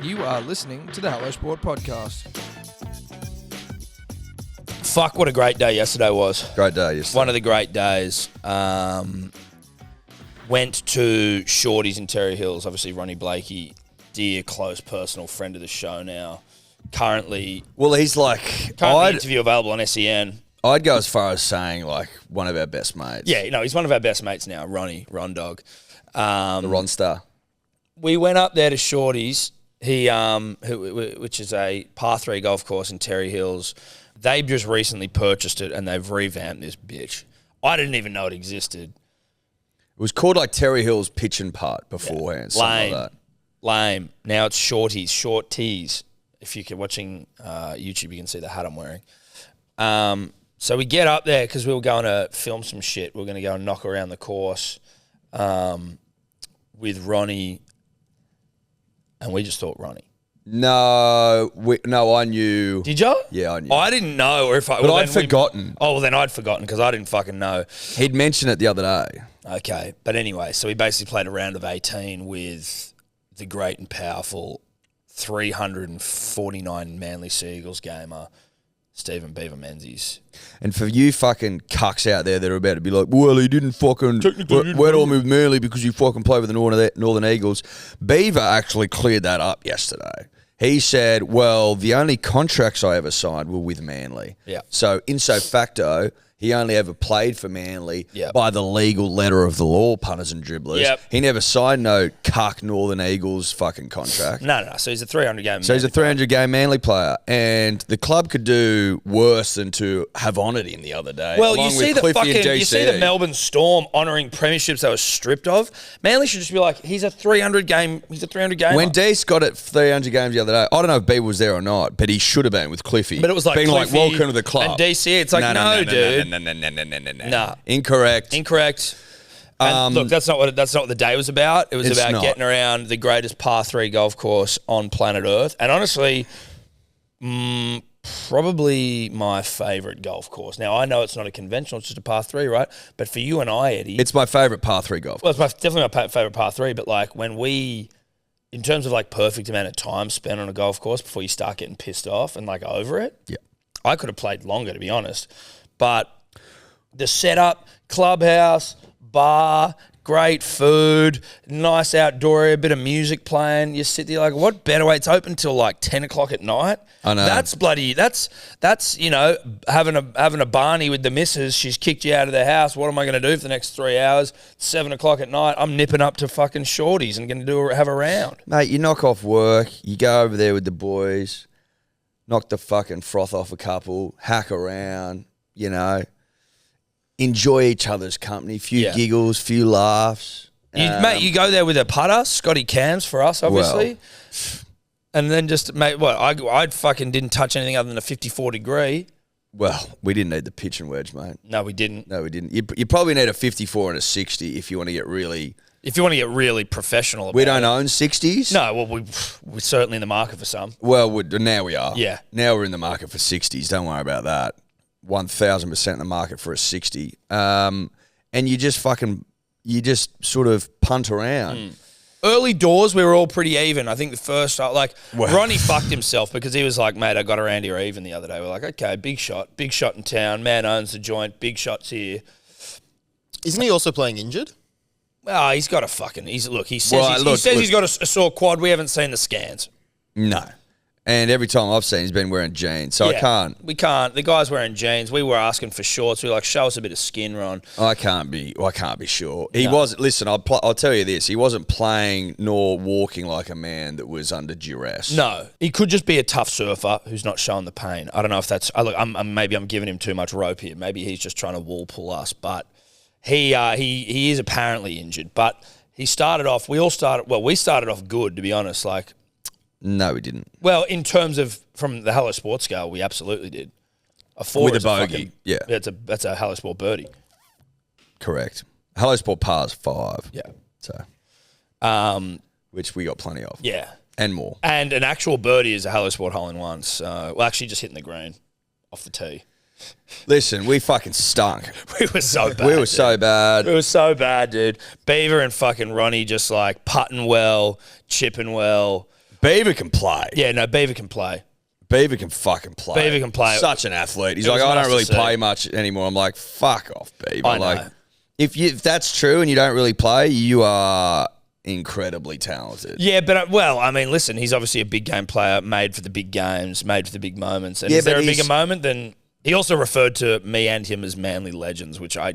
You are listening to the Hello Sport podcast. Fuck, what a great day yesterday was. Great day yesterday. One of the great days. Went to Shortees in Terry Hills. Obviously, Ronnie Blakey, dear, close, personal friend of the show now. Currently he's like... interview available on SEN. I'd go as far as saying, like, one of our best mates. Yeah, no, he's one of our best mates now, Ron Dog. The Ron Star. We went up there to Shortees, which is a par 3 golf course in Terry Hills. They've just recently purchased it and they've revamped this bitch. I didn't even know it existed. It was called like Terry Hills Pitch and Putt beforehand. Yeah. Something like that. Lame. Now it's Shortees. If you're watching YouTube, you can see the hat I'm wearing. So we get up there because we were going to film some shit. We were going to go and knock around the course with Ronnie, and we just thought Ronnie. No, I knew. Did you? Yeah, I knew. I didn't know. But I'd forgotten. Then I'd forgotten because I didn't fucking know. He'd mentioned it the other day. Okay. But anyway, so we basically played a round of 18 with the great and powerful 349 Manly Seagulls gamer, Stephen Beaver Menzies. And for you fucking cucks out there that are about to be like, well, he didn't fucking went on with Manly because you fucking play with the Northern Eagles. Beaver actually cleared that up yesterday. He said, well, the only contracts I ever signed were with Manly. Yeah. So, ipso facto, he only ever played for Manly Yep. by the legal letter of the law, punters and dribblers. Yep. He never signed no cuck Northern Eagles fucking contract. No. So he's a 300-game So he's a 300-game Manly player, and the club could do worse than to have honoured him the other day. Well, along you see with Cliffy and you see the DCE. Melbourne Storm honouring premierships they were stripped of. Manly should just be like, he's a 300-game. When Deese got it 300 games the other day, I don't know if Beaver was there or not, but he should have been with Cliffy. But it was like being Cliffy like, welcome to the club. and DC. It's like, no, dude. No. Nah. Incorrect. And look, that's not what the day was about. It was It's about not. getting around the greatest par 3 golf course on planet Earth, and honestly, probably my favourite golf course. Now I know it's not a conventional; it's just a par 3, right? But for you and I, Eddie, It's my favourite par 3 golf. well, it's definitely my favourite par 3. But like in terms of like perfect amount of time spent on a golf course before you start getting pissed off and like over it, Yeah. I could have played longer, to be honest. But the setup, clubhouse, bar, great food, nice outdoor area, a bit of music playing. You sit there like, what better way? It's open till like 10 o'clock at night. I know. That's you know, having a Barney with the missus. She's kicked you out of the house. What am I going to do for the next 3 hours? 7 o'clock at night. I'm nipping up to fucking Shorties and going to have a round. Mate, you knock off work, you go over there with the boys, knock the fucking froth off a couple, hack around, you know, enjoy each other's company, few giggles, few laughs. Mate, you go there with a putter, Scotty Cams for us, obviously. And then just, mate, I fucking didn't touch anything other than a 54 degree. Well, we didn't need the pitch and wedge, mate. No, we didn't. No, we didn't. You probably need a 54 and a 60 if you want to get really... If you want to get really professional about We don't it. own 60s. No, well, we're certainly in the market for some. Well, now we are. Yeah. Now we're in the market for 60s. Don't worry about that. 1,000% in the market for a 60. And you just sort of punt around. Early doors, we were all pretty even. I think the first, Ronnie fucked himself because he was like, mate, I got around here even the other day. We're like, okay, big shot in town. Man owns the joint, big shots here. Isn't he also playing injured? Oh, he's got a fucking, he says he's got a sore quad. We haven't seen the scans. No. And every time I've seen, he's been wearing jeans, so I can't. We can't. The guy's wearing jeans. We were asking for shorts. We were like, show us a bit of skin, Ron. I can't be sure. He was. Listen, I'll tell you this. He wasn't playing nor walking like a man that was under duress. No, he could just be a tough surfer who's not showing the pain. I don't know if that's. Maybe I'm giving him too much rope here. Maybe he's just trying to wall pull us. But he is apparently injured. But he started off. We started off good, to be honest. Like. No, we didn't. Well, in terms of from the Hello Sport scale, we absolutely did. A 4 with a is bogey, yeah. That's a Hello Sport birdie. Correct. Hello Sport par's 5. Yeah. So, which we got plenty of. Yeah. And more. And an actual birdie is a Hello Sport hole in one. So, well, actually, just hitting the green off the tee. Listen, we fucking stunk. We were so bad. We were so bad. We were so bad, dude. Beaver and fucking Ronnie just like putting well, chipping well. Beaver can play. Yeah, no, Beaver can play. Beaver can fucking play. Beaver can play. Such an athlete. He's like, I don't really play much anymore. I'm like, fuck off, Beaver. I know. Like, if that's true and you don't really play, you are incredibly talented. Yeah, but I mean, listen, he's obviously a big game player, made for the big games, made for the big moments. And is there a bigger moment than he also referred to me and him as manly legends, which I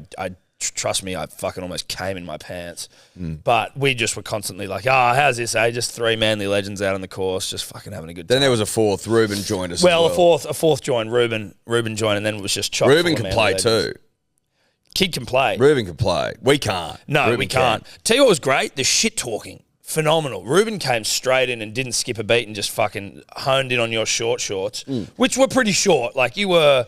trust me, I fucking almost came in my pants. But we just were constantly like, how's this, eh? Just 3 manly legends out on the course, just fucking having a good time. Then there was a 4th. Ruben joined us. Well, a fourth joined. Ruben joined, and then it was just chock Ruben can play too. Kid can play. Ruben can play. We can't. No, Ruben we can't. Tell you what was great? The shit talking. Phenomenal. Ruben came straight in and didn't skip a beat and just fucking honed in on your short shorts, which were pretty short. Like you were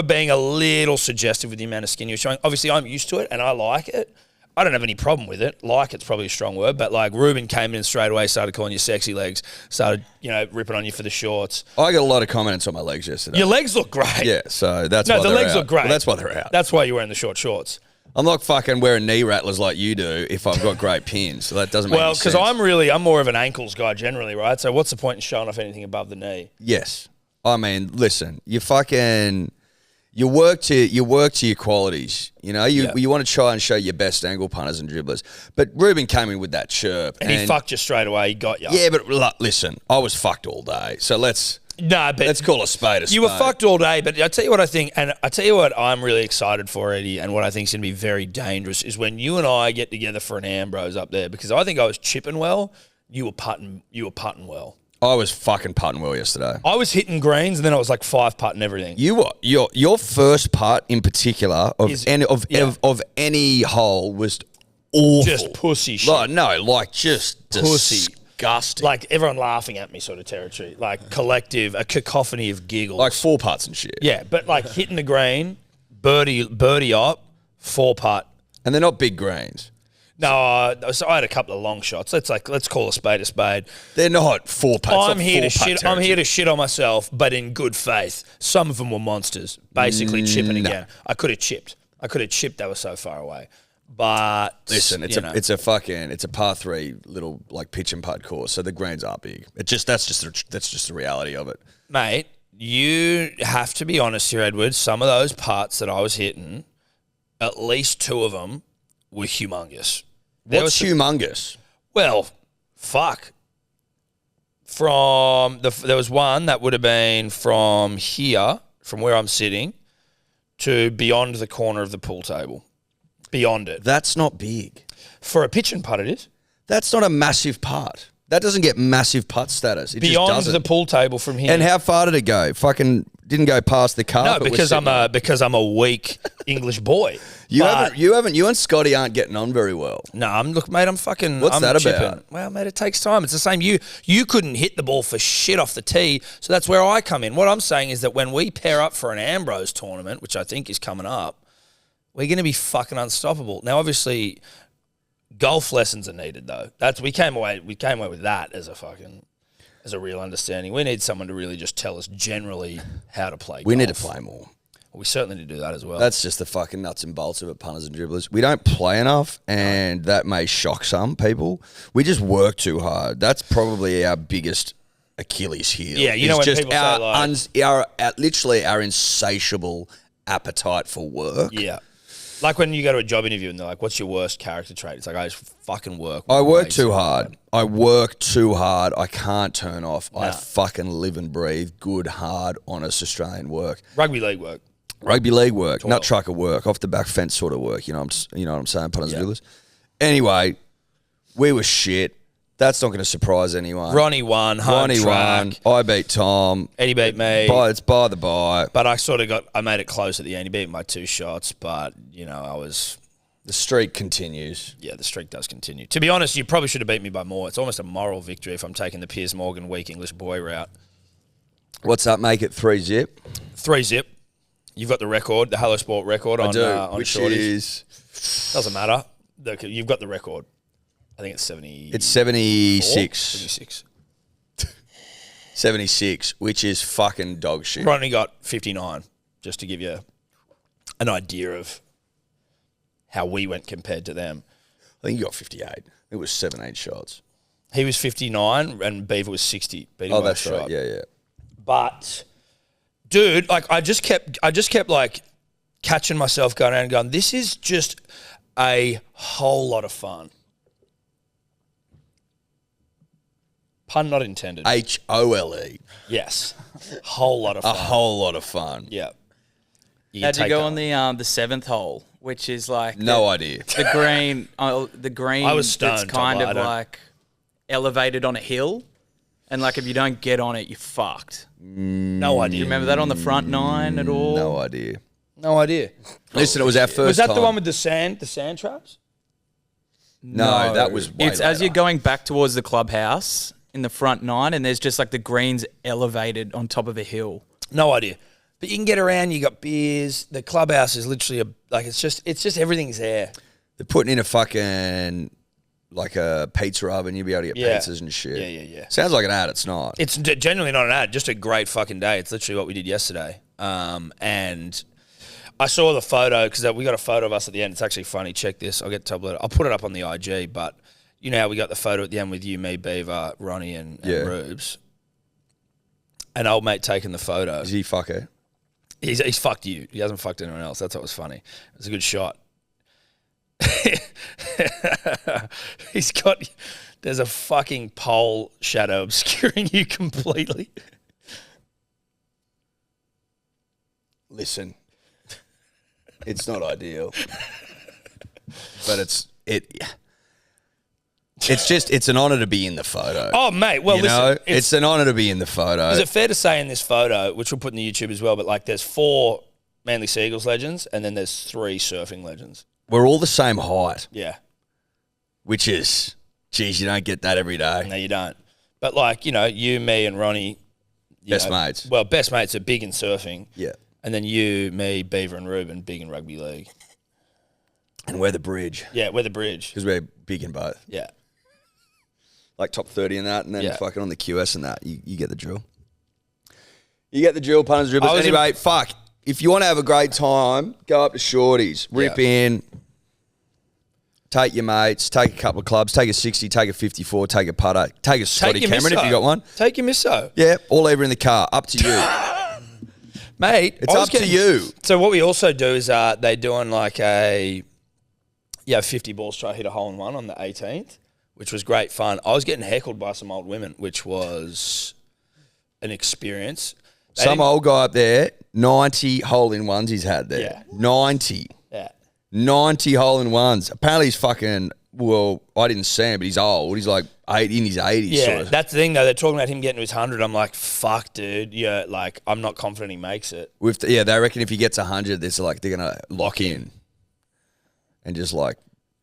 being a little suggestive with the amount of skin you were showing. Obviously, I'm used to it and I like it. I don't have any problem with it. Like it's probably a strong word, but like Ruben came in straight away, started calling you sexy legs, started, ripping on you for the shorts. I got a lot of comments on my legs yesterday. Your legs look great. Yeah, so that's why the legs look great. Well, that's why they're out. That's why you're wearing the short shorts. I'm not fucking wearing knee rattlers like you do if I've got great pins. So that doesn't make any sense. Well, because I'm more of an ankles guy generally, right? So what's the point in showing off anything above the knee? Yes. I mean, listen, you work to your qualities. You want to try and show your best angle punters and dribblers. But Ruben came in with that chirp. And he fucked you straight away. He got you. Yeah, but listen, I was fucked all day. So let's call a spade a spade. You were fucked all day, but I tell you what I think, and I tell you what I'm really excited for, Eddie, and what I think is going to be very dangerous is when you and I get together for an Ambrose up there, because I think I was chipping well, you were putting well. I was fucking putting well yesterday. I was hitting greens, and then I was like 5-putting everything. You were your first putt in particular of any hole was awful. Just pussy shit. Just pussy. Disgusting. Like everyone laughing at me sort of territory. Like collective, a cacophony of giggles. Like 4 putts and shit. Yeah, but like hitting the green, birdie up, 4-putt. And they're not big greens. No, so I had a couple of long shots. Let's call a spade a spade. They're not 4 putts. I'm here to shit on myself, but in good faith. Some of them were monsters, basically chipping again. I could have chipped. They were so far away. But listen, it's a par 3 little like pitch and putt course, so the greens are big. That's just the reality of it, mate. You have to be honest here, Edward. Some of those putts that I was hitting, at least 2 of them were humongous. What's humongous? Well, fuck. There was one that would have been from here, from where I'm sitting, to beyond the corner of the pool table. Beyond it. That's not big. For a pitch and putt, it is. That's not a massive putt. That doesn't get massive putt status. It beyond just doesn't. The pool table from here. And how far did it go? Fucking didn't go past the car. No, because I'm a weak English boy. You and Scotty aren't getting on very well. No, mate. I'm fucking. What's that chipping. about? Well, mate, it takes time. It's the same. You couldn't hit the ball for shit off the tee, so that's where I come in. What I'm saying is that when we pair up for an Ambrose tournament, which I think is coming up, we're going to be fucking unstoppable. Now, obviously, golf lessons are needed, though. We came away with that as a real understanding. We need someone to really just tell us generally how to play golf. We need to play more. We certainly need to do that as well. That's just the fucking nuts and bolts of it, punters and dribblers. We don't play enough, and that may shock some people. We just work too hard. That's probably our biggest Achilles heel. Yeah, you know when people say literally our insatiable appetite for work. Yeah. Like when you go to a job interview and they're like, what's your worst character trait? It's like, I just fucking work. I work too hard. I work too hard. I can't turn off. Nah. I fucking live and breathe good, hard, honest Australian work. Rugby league work. Nut trucker work, off the back fence sort of work. You know what I'm saying, punters and dribblers. Anyway, we were shit. That's not going to surprise anyone. Ronnie won. Ronnie won. I beat Tom. Eddie beat me. It's by the by. But I made it close at the end. He beat me by 2 shots, but, The streak continues. Yeah, the streak does continue. To be honest, you probably should have beat me by more. It's almost a moral victory if I'm taking the Piers Morgan weak English boy route. What's that make it 3-0? 3-0. You've got the record, the Hello Sport record on which Shortees. Is... Doesn't matter. You've got the record. I think it's 70. It's 76. 76. 76, which is fucking dog shit. Ronnie got 59, just to give you an idea of how we went compared to them. I think you got 58. It was 7-8 shots. He was 59 and Beaver was 60. Beat him by a that's shot. right. Yeah. But, dude, like I just kept like catching myself going around and going, this is just a whole lot of fun. Pun not intended. HOLE. Yes. Whole lot of A fun. whole lot of fun. Yeah. How'd you go on the seventh hole, which is like No idea. the green? The green. I was stoned, It's kind Tom, I of don't- like elevated on a hill, and like if you don't get on it, you're fucked. No idea. Do you remember that on the front nine at all? No idea. No idea. Listen, it was our first Was that time. the one with the sand traps? No, that was way It's as later. you're going back towards the clubhouse in the front nine, and there's just like the greens elevated on top of a hill. No idea. But you can get around. You got beers. The clubhouse is literally it's just everything's there. They're putting in a fucking like a pizza oven. You'll be able to get Yeah. pizzas and shit. Yeah. Sounds like an ad. It's not. It's genuinely not an ad. Just a great fucking day. It's literally what we did yesterday. And I saw the photo because we got a photo of us at the end. It's actually funny. Check this. I'll put it up on the IG. But you know how we got the photo at the end with you, me, Beaver, Ronnie, and Rubes. And old mate taking the photo. Is he fucker? He's fucked you. He hasn't fucked anyone else. That's what was funny. It was a good shot. There's a fucking pole shadow obscuring you completely. Listen, it's not ideal, but it's an honour to be in the photo. Oh, mate. Well, you listen. know, it's an honour to be in the photo. Is it fair to say in this photo, which we'll put in the YouTube as well, but like there's 4 Manly Seagulls legends and then there's 3 surfing legends. We're all the same height, Yeah. which is, geez, you don't get that every day. No, you don't. But like, you know, you, me and Ronnie. Best mates. Well, best mates are big in surfing. Yeah. And then you, me, Beaver and Ruben, big in rugby league. And we're the bridge Yeah, we're the bridge. because we're big in both. Yeah. Like top 30 in that, and then Yeah. fucking on the QS and that. You get the drill. You get the drill, punters, dribblers. I was Anyway, fuck. If you want to have a great time, go up to Shortees, rip in, take your mates, take a couple of clubs, take a 60, take a 54, take a putter, take a Scotty your Cameron if misso. you got one. Take your misso. Yeah, all over in the car. Up to you. Mate, It's I was up to you. So what we also do is they doing like a 50 balls try hit a hole in one on the 18th, which was great fun. I was getting heckled by some old women, which was an experience. They Some didn't- old guy up there, 90 hole-in-ones he's had there. Yeah. 90. Yeah. 90 hole-in-ones. Apparently he's fucking, well, I didn't see him, but he's old. He's like in his 80s. Yeah, sort of. that's the thing though. They're talking about him getting to his 100. I'm like, fuck, dude. Yeah, like I'm not confident he makes it. They reckon if he gets 100, they're going to lock in and just like,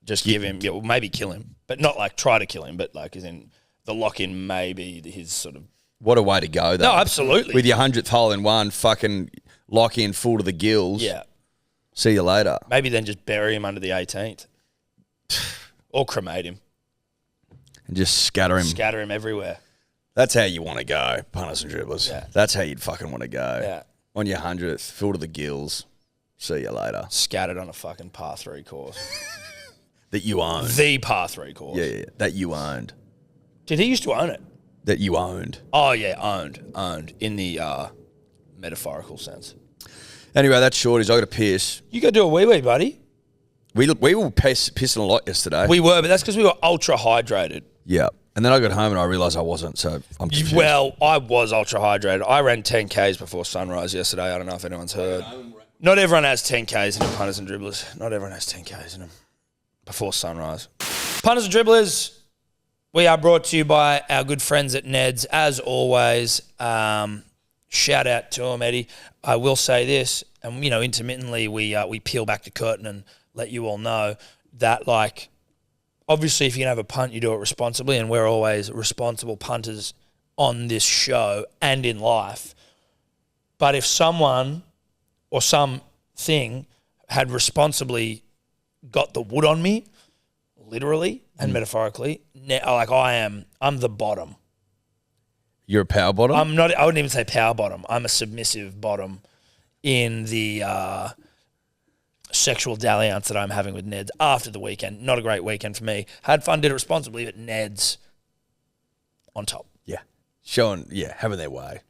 Just give him, well, maybe kill him, but not like try to kill him, but like as in the lock in maybe his sort of. what a way to go, though. No, absolutely. With your 100th hole-in-one, fucking lock in full to the gills. Yeah, See you later. maybe then just bury him under the 18th, or cremate him, And just scatter him. scatter him everywhere. That's how you want to go, punters and dribblers. Yeah. That's how you'd fucking want to go. Yeah, On your 100th, full to the gills. See you later. scattered on a fucking par 3 course, That you owned. the par 3 course. Yeah. That you owned. Did he used to own it? That you owned. Oh yeah, owned in the metaphorical sense. Anyway, that's Shorties. I got to piss. You go do a wee wee, buddy. We were pissing a lot yesterday. We were, but that's because we were ultra hydrated. Yeah. And then I got home and I realised I wasn't, so I'm confused. Well, I was ultra hydrated. I ran 10Ks before sunrise yesterday. I don't know if anyone's heard. Not everyone has 10Ks in them, punters and dribblers. Not everyone has 10Ks in them before sunrise. Punters and dribblers, we are brought to you by our good friends at Ned's. As always, shout out to them, Eddie. I will say this, and intermittently we peel back the curtain and let you all know that, like, obviously if you're going to have a punt, you do it responsibly, and we're always responsible punters on this show and in life. But if someone or something had responsibly got the wood on me, literally and metaphorically, I'm the bottom. You're a power bottom? I wouldn't even say power bottom. I'm a submissive bottom in the sexual dalliance that I'm having with Ned's after the weekend. Not a great weekend for me. Had fun, did it responsibly, but Ned's on top. Yeah. Having their way.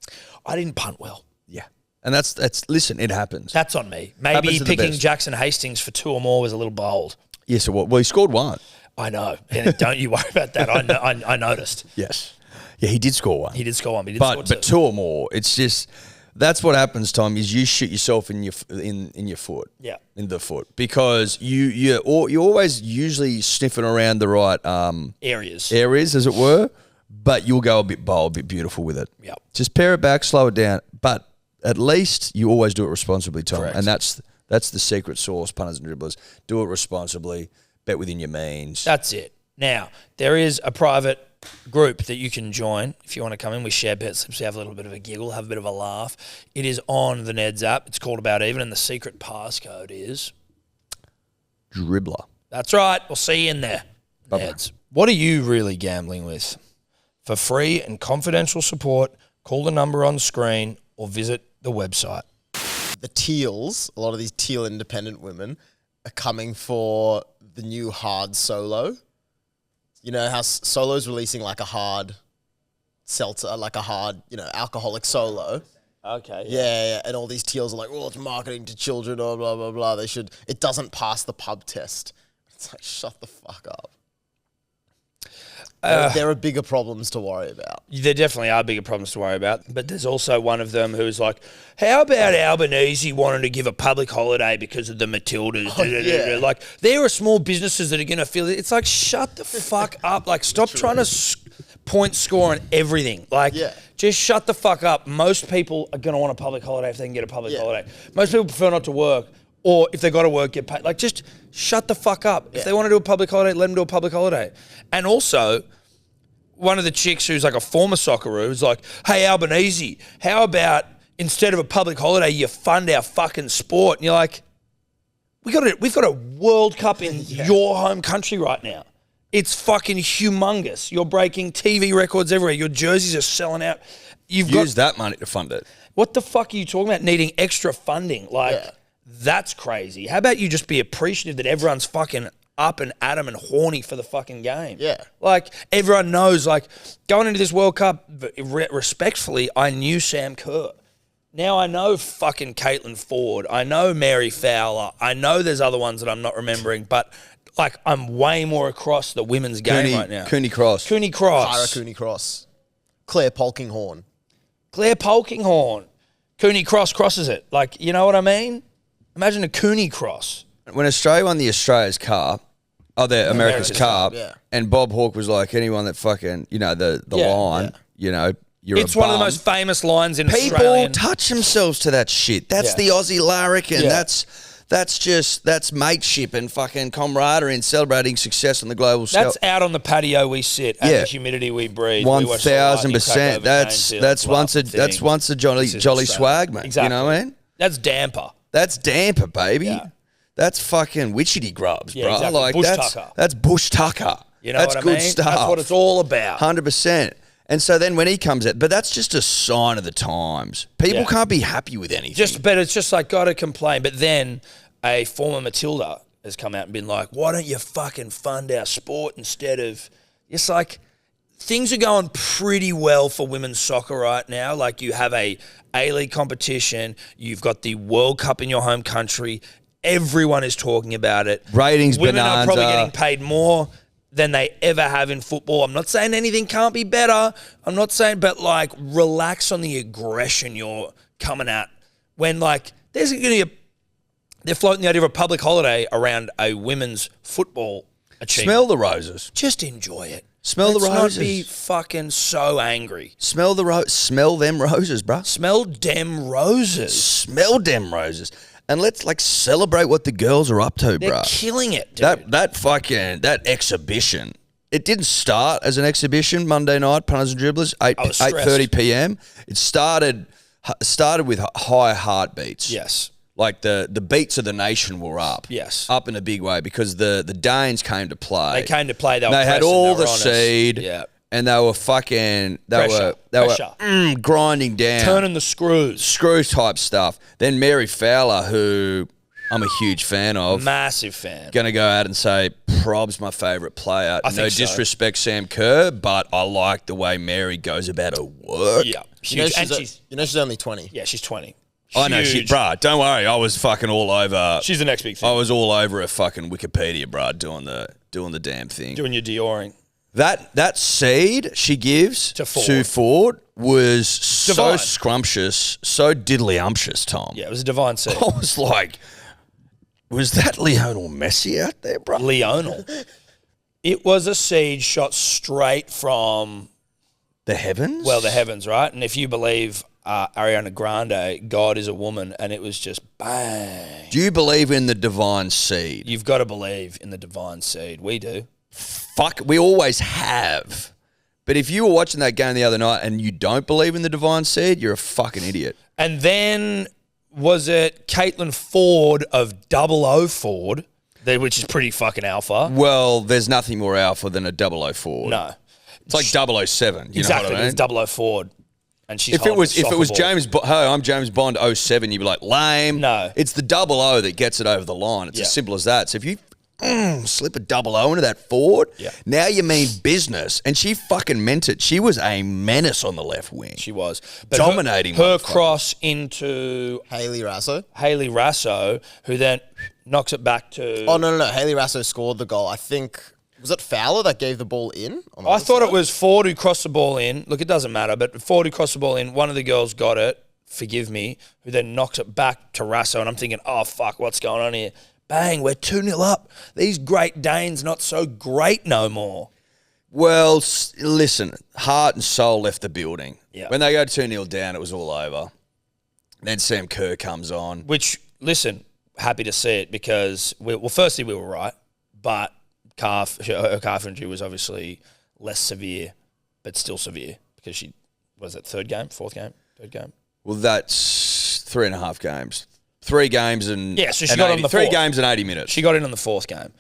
I didn't punt well. Yeah. And that's listen, it happens. That's on me. Maybe Happens to the picking best. Jackson Hastings for 2 or more was a little bold. Yeah, so what? Well, he scored 1. I know. And don't you worry about that. I noticed. Yes. Yeah, he did score 1. He did score 1, but he didn't score 2. But 2 or more, it's just that's what happens, Tom, is you shoot yourself in your foot. Yeah. In the foot. Because you're always usually sniffing around the right Areas, as it were, but you'll go a bit bold, a bit beautiful with it. Yep. Just pare it back, slow it down, but at least you always do it responsibly, Tom. Correct. And that's the secret sauce, punters and dribblers. Do it responsibly, bet within your means. That's it. Now, there is a private group that you can join if you want to come in. We share bet slips, we have a little bit of a giggle, have a bit of a laugh. It is on the Neds app. It's called About Even, and the secret passcode is... Dribbler. That's right. We'll see you in there. Bye-bye. Neds. What are you really gambling with? For free and confidential support, call the number on screen or visit the website. The Teals, a lot of these Teal independent women, are coming for the new hard solo. You know how Solo's releasing like a hard seltzer, like a hard, alcoholic solo. Okay. Yeah, and all these Teals are like, well, it's marketing to children or blah, blah, blah. It doesn't pass the pub test. It's like, shut the fuck up. There are bigger problems to worry about. There definitely are bigger problems to worry about, but there's also one of them who's like, how about Albanese wanting to give a public holiday because of the Matildas? Yeah. Like, there are small businesses that are going to feel it. It's like, shut the fuck up. Like, stop trying to point score on everything. Like, just shut the fuck up. Most people are going to want a public holiday if they can get a public holiday. Most people prefer not to work, or if they got to work, get paid. Like, just shut the fuck up. If they want to do a public holiday, let them do a public holiday. And also, one of the chicks who's like a former Socceroo is like, hey, Albanese, how about instead of a public holiday, you fund our fucking sport? And you're like, we've got a World Cup in your home country right now. It's fucking humongous. You're breaking TV records everywhere. Your jerseys are selling out. Use that money to fund it. What the fuck are you talking about needing extra funding? Like, that's crazy. How about you just be appreciative that everyone's fucking up and at 'em and horny for the fucking game? Yeah. Like, everyone knows, like, going into this World Cup, respectfully, I knew Sam Kerr. Now I know fucking Caitlin Ford. I know Mary Fowler. I know there's other ones that I'm not remembering, but, like, I'm way more across the women's game right now. Cooney Cross. Kyra Cooney Cross. Claire Polkinghorn. Cooney Cross crosses it. Like, you know what I mean? Imagine a Cooney Cross. When Australia won the Australia's Cup, America's Cup, and Bob Hawke was like, anyone that fucking, the line, you're It's a one of the bum. most famous lines in People Australian. touch themselves to that shit. That's the Aussie larrikin. That's mateship and fucking camaraderie and celebrating success on the global scale. That's out on the patio we sit and the humidity we breathe. 1,000%. That's once a jolly swag, mate. Exactly. You know what I mean? That's damper. That's damper, baby. Yeah. That's fucking witchetty grubs, bro. Exactly. Like Bush that's tucker. that's bush tucker. You know that's what I good mean? stuff. That's what it's all about. 100%. And so then when he comes out, but that's just a sign of the times. People can't be happy with anything. But it's just like, gotta complain. But then a former Matilda has come out and been like, why don't you fucking fund our sport instead of... It's like, things are going pretty well for women's soccer right now. Like, you have a A-League competition. You've got the World Cup in your home country. Everyone is talking about it. Ratings Women bonanza. are probably getting paid more than they ever have in football. I'm not saying anything can't be better. I'm not saying, but, like, relax on the aggression you're coming at. When, like, there's going to be they're floating the idea of a public holiday around a women's football achievement. Smell the roses. Just enjoy it. Smell the roses. Let's not be fucking so angry. Smell them roses, bruh. Smell dem roses. Smell them roses. And let's celebrate what the girls are up to, They're bruh. killing it, dude. That exhibition. It didn't start as an exhibition Monday night, punters and dribblers, 8:30 p.m. It started with high heartbeats. Yes. Like the beats of the nation were up. Yes. Up in a big way because the Danes came to play. They came to play. They had pressing, all they were the honest. seed. Yeah. And they were fucking Pressure. grinding down. Turning the screws. Screw type stuff. Then Mary Fowler, who I'm a huge fan of. Massive fan. Going to go out and say Prob's my favourite player. I No think so. disrespect, Sam Kerr, but I like the way Mary goes about her work. Yeah. You know, she's only 20. Yeah, she's 20. I know, Huge. bruh, don't worry. I was fucking all over. She's the next big thing. I was all over her fucking Wikipedia, bruh, doing the damn thing. Doing your Dioring. That seed she gives To Ford. to Ford was so Divine. scrumptious, so diddly-umptious, Tom. Yeah, it was a divine seed. I was like, was that Lionel Messi out there, bro? Lionel. It was a seed shot straight from, The heavens? well, the heavens, right? And if you believe Ariana Grande, God is a woman, and it was just bang. Do you believe in the divine seed? You've got to believe in the divine seed. We do. Fuck, we always have. But if you were watching that game the other night and you don't believe in the divine seed, you're a fucking idiot. And then was it Caitlin Ford of 00 Ford, which is pretty fucking alpha? Well, there's nothing more alpha than a 00 No. It's like 007. You Exactly. know what I mean? It's 00 Ford. And she's If it was ball. James, hey, I'm James Bond 07, you'd be like, lame. No. It's the 00 that gets it over the line. It's Yeah. as simple as that. So if you slip a 00 into that Ford, Yeah. now you mean business. And she fucking meant it. She was a menace on the left wing. She was. But Dominating Her motherfucker. cross into Hayley Rasso. Hayley Rasso, who then knocks it back to... Oh, no. Hayley Rasso scored the goal. I think, was it Fowler that gave the ball in? On the I other thought side? it was Ford who crossed the ball in. Look, it doesn't matter, but Ford who crossed the ball in, one of the girls got it, forgive me, who then knocks it back to Rasso, and I'm thinking, oh, fuck, what's going on here? Bang, we're 2-0 up. These Great Danes not so great no more. Well, listen, heart and soul left the building. Yeah. When they go 2-0 down, it was all over. Then Sam Kerr comes on. Which, listen, happy to see it because, firstly, we were right, but her calf injury was obviously less severe, but still severe because she, was it third game? Well, that's 3.5 games. 3 games and Yeah, so she and got 80, on the 3 fourth. games and 80 minutes. She got in on the fourth game.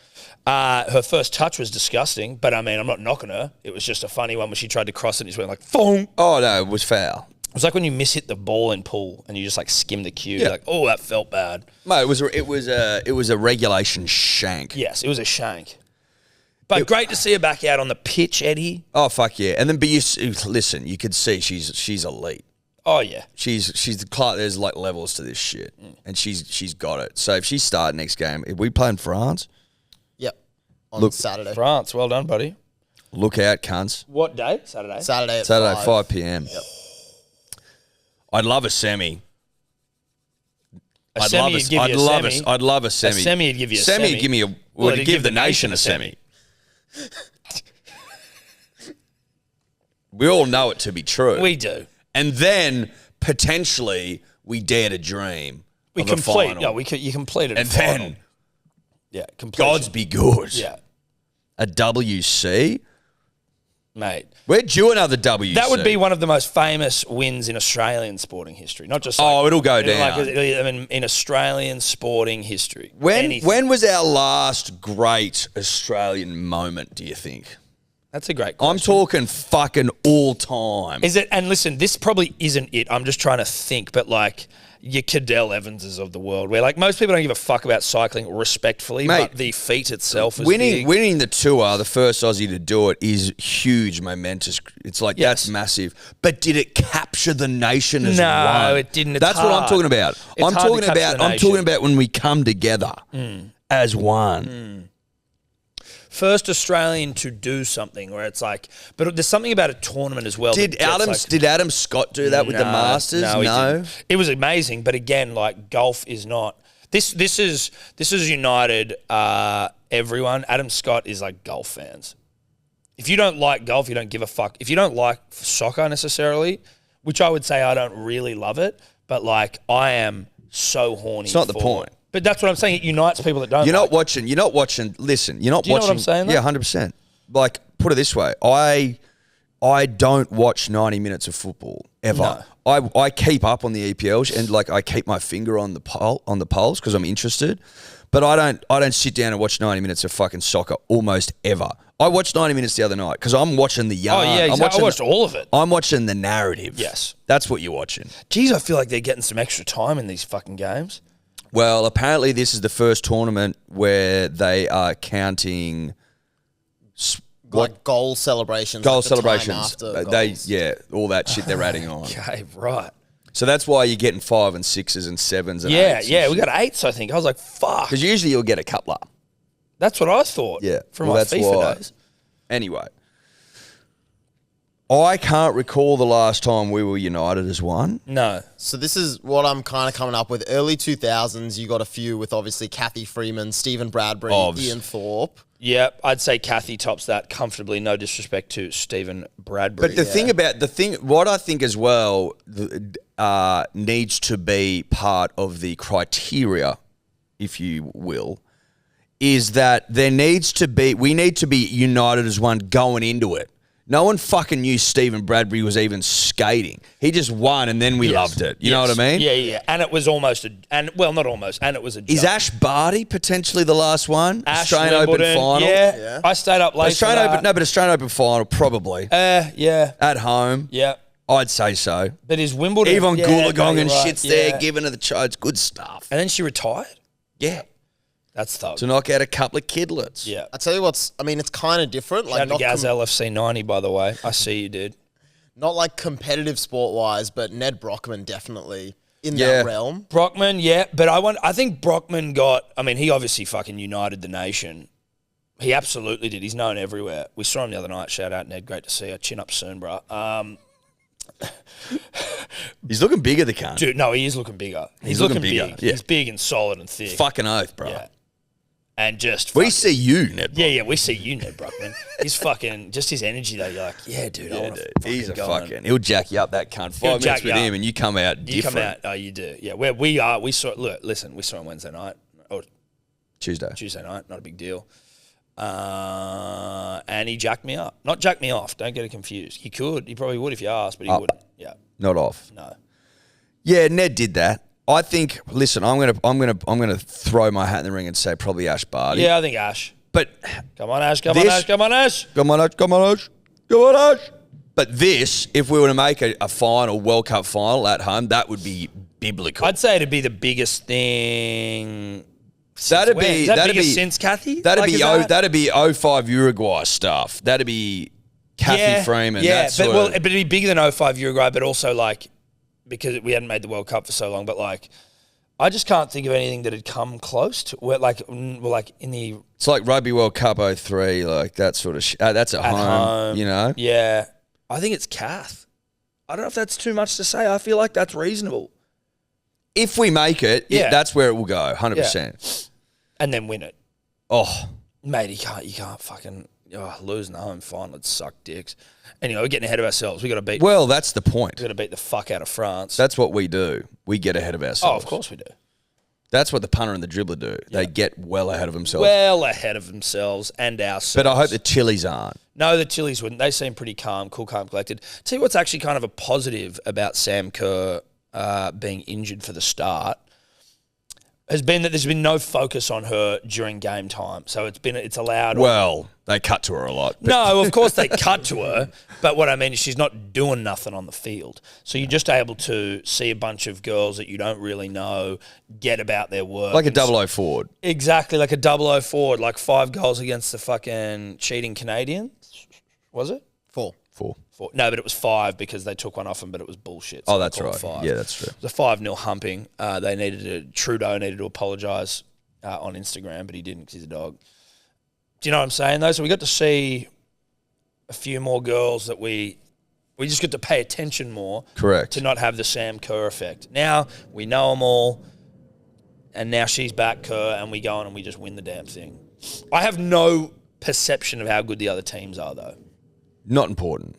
Her first touch was disgusting, but I mean, I'm not knocking her. It was just a funny one where she tried to cross it and just went like, boom. Oh no, it was foul. It was like when you mishit the ball in pool and you just like skim the cue. Yeah. You're like, oh, that felt bad. Mate, it was a regulation shank. Yes, it was a shank. But great to see her back out on the pitch, Eddie. Oh fuck yeah! And then, but listen, you could see she's elite. Oh yeah, She's the class. There's like levels to this shit, and she's got it. So if she start next game, if we play in France, Yep. On Look, Saturday. France, well done, buddy. look out, cunts. What day? Saturday. Saturday at Saturday 5. 5 p.m. Yep. I'd love a semi. A semi would give you a semi. I'd love a semi. A semi would give you a semi. semi. Would give me a. Well, Would it'd give the nation a semi. We all know it to be true. We do. And then potentially we dare to dream. We of a complete. final. No, you completed And a final. then Yeah, completion. Gods be good. Yeah, A WC. mate. We're due another WC. That would be one of the most famous wins in Australian sporting history. Not just like, it'll go you know, down. like in Australian sporting history. When Anything. was our last great Australian moment, do you think? That's a great question. I'm talking fucking all time. Is it? And listen, this probably isn't it. I'm just trying to think, but like your Cadell Evanses of the world, where like most people don't give a fuck about cycling respectfully, Mate, but the feat itself is winning big. the tour, the first Aussie to do it, is huge, momentous. It's like, Yes. that's massive. But did it capture the nation as No, one? it didn't. It's That's what I'm hard. talking about. It's I'm hard to talking capture about. the I'm nation. talking about when we come together as one. First Australian to do something where it's like, but there's something about a tournament as well. Did Adam Scott do that with the Masters? No, he didn't. It was amazing, but again, like golf is not. This is united everyone. Adam Scott is like golf fans. If you don't like golf, you don't give a fuck. If you don't like soccer necessarily, which I would say I don't really love it, but like I am so horny. It's not the for point. it. But that's what I'm saying. It unites people that don't. You're like not watching. You're not watching. Listen, you're not Do you know watching. what I'm saying, though? Yeah, 100%. Like, put it this way: I don't watch 90 minutes of football ever. I keep up on the EPLs and like I keep my finger on the polls because I'm interested. But I don't sit down and watch 90 minutes of fucking soccer almost ever. I watched 90 minutes the other night because I'm watching the yarn. Oh yeah, exactly. I watched all of it. I'm watching the narrative. Yes. That's what you're watching. Geez, I feel like they're getting some extra time in these fucking games. Well, apparently this is the first tournament where they are counting Like goal celebrations. goal like the time celebrations. after They goals. all that shit they're adding on. Okay, right. So that's why you're getting 5 and 6s and 7s and Yeah, 8s. yeah. We got 8s, I think. I was like, fuck. Because usually you'll get a coupler. That's what I thought. Yeah. From well, my that's FIFA why. days. Anyway, I can't recall the last time we were united as one. No. So this is what I'm kind of coming up with. Early 2000s, you got a few with obviously Kathy Freeman, Stephen Bradbury, Ovs. Ian Thorpe. Yeah, I'd say Kathy tops that comfortably. No disrespect to Stephen Bradbury. But what I think as well needs to be part of the criteria, if you will, is that we need to be united as one going into it. No one fucking knew Stephen Bradbury was even skating. He just won, and then we loved it. You know what I mean? Yeah, yeah. And it was almost not almost, and it was a joke. Is Ash Barty potentially the last one? Ash Australian Wimbledon, Open final? Yeah. I stayed up late for that. But Australian Open final, probably. Yeah. At home. Yeah. I'd say so. But is Wimbledon... Yvonne Goolagong and right, shit's there giving her the charge. It's good stuff. And then she retired? Yeah. That's thug. To knock out a couple of kidlets. Yeah. I tell you it's kind of different. Shout out Like to Gaz LFC 90, by the way. I see you, dude. not like competitive sport-wise, but Ned Brockman definitely in that realm. Brockman, yeah. But I think Brockman he obviously fucking united the nation. He absolutely did. He's known everywhere. We saw him the other night. Shout out, Ned. Great to see you. Chin up soon, bro. He's looking bigger, the cunt. Dude, no, he is looking bigger. He's looking looking bigger, big. yeah. He's big and solid and thick. Fucking oath, bro. Yeah. And just We fucking- see you, Ned. Yeah, we see you, Ned Brockman. He's fucking just his energy though. You're like, yeah, dude, I want to fucking He's a go on. fucking. He'll jack you up, that cunt. He'll 5 jack minutes with you up. him, and you come out You different. come out, oh, you do. Yeah, where we are, we saw him Wednesday night or Tuesday night, not a big deal. And he jacked me up. Not jacked me off. Don't get it confused. He probably would if you asked, but he wouldn't. Yeah, Not off. no. Yeah, Ned did that. I think. Listen, I'm gonna throw my hat in the ring and say probably Ash Barty. Yeah, I think Ash. But Come on, Ash. Come on, Ash. Come on, Ash. come on, Ash. Come on, Ash. Come on, Ash. But this, if we were to make a final World Cup final at home, that would be biblical. I'd say it'd be the biggest thing. That'd When? be Is that that'd biggest be since Kathy. That'd Like, be is that- that'd be 05 Uruguay stuff. That'd be Kathy Freeman. Yeah, that sort of, it'd be bigger than 05 Uruguay, but also like because we hadn't made the World Cup for so long. But like, I just can't think of anything that had come close to where like in the it's like Rugby World Cup 03, like that sort of that's at home, you know. Yeah, I think it's Kath. I don't know if that's too much to say. I feel like that's reasonable. If we make it, Yeah. that's where it will go, 100%. And then win it, Oh, mate. You can't fucking losing the home final. It'd suck dicks. Anyway, we're getting ahead of ourselves. We got to beat. well, that's the point. We got to beat the fuck out of France. That's what we do. We get ahead of ourselves. Oh, of course we do. That's what the punter and the dribbler do. They get well ahead of themselves. Well ahead of themselves and ourselves. But I hope the Chili's aren't. No, the Chili's wouldn't. They seem pretty calm, collected. Tell you what's actually kind of a positive about Sam Kerr being injured for the start has been that there's been no focus on her during game time. So it's allowed. Well, they cut to her a lot. But No, of course they cut to her, but what I mean is she's not doing nothing on the field. So you're just able to see a bunch of girls that you don't really know get about their work. like a and 00 forward. Exactly, like a 00 forward, like 5 goals against the fucking cheating Canadians. Was it? 4. 4. 4. No, but it was 5 because they took one off him, but it was bullshit. So Oh, they that's called it right. 5. Yeah, that's true. It was a 5-0 humping. Trudeau needed to apologise on Instagram, but he didn't because he's a dog. Do you know what I'm saying, though? So we got to see a few more girls that we just got to pay attention more. Correct. To not have the Sam Kerr effect. Now we know them all, and now she's back, Kerr, and we go on and we just win the damn thing. I have no perception of how good the other teams are, though. Not important.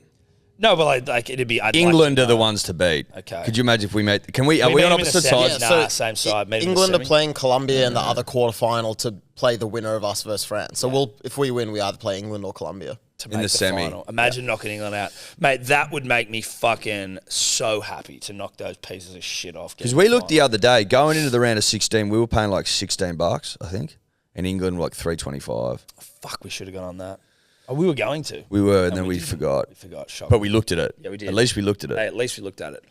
No, but like it'd be England are the ones to beat. Okay. Could you imagine if we made? Are we meet on them in the opposite semi. sides? Nah, same side. Meet them in the England are semi. playing Colombia in the other quarterfinal to play the winner of us versus France. So if we win, we either play England or Colombia. to in make the semi. final. Imagine knocking England out, mate. That would make me fucking so happy to knock those pieces of shit off. Because we looked the other day, going into the round of 16, we were paying like $16, I think, and England were like $3.25. Fuck, we should have gone on that. Oh, we were going to. We were, and No, then we didn't. forgot. We forgot. Shocking. But we looked at it. Yeah, we did. At least we looked at it. Hey, at least we looked at it.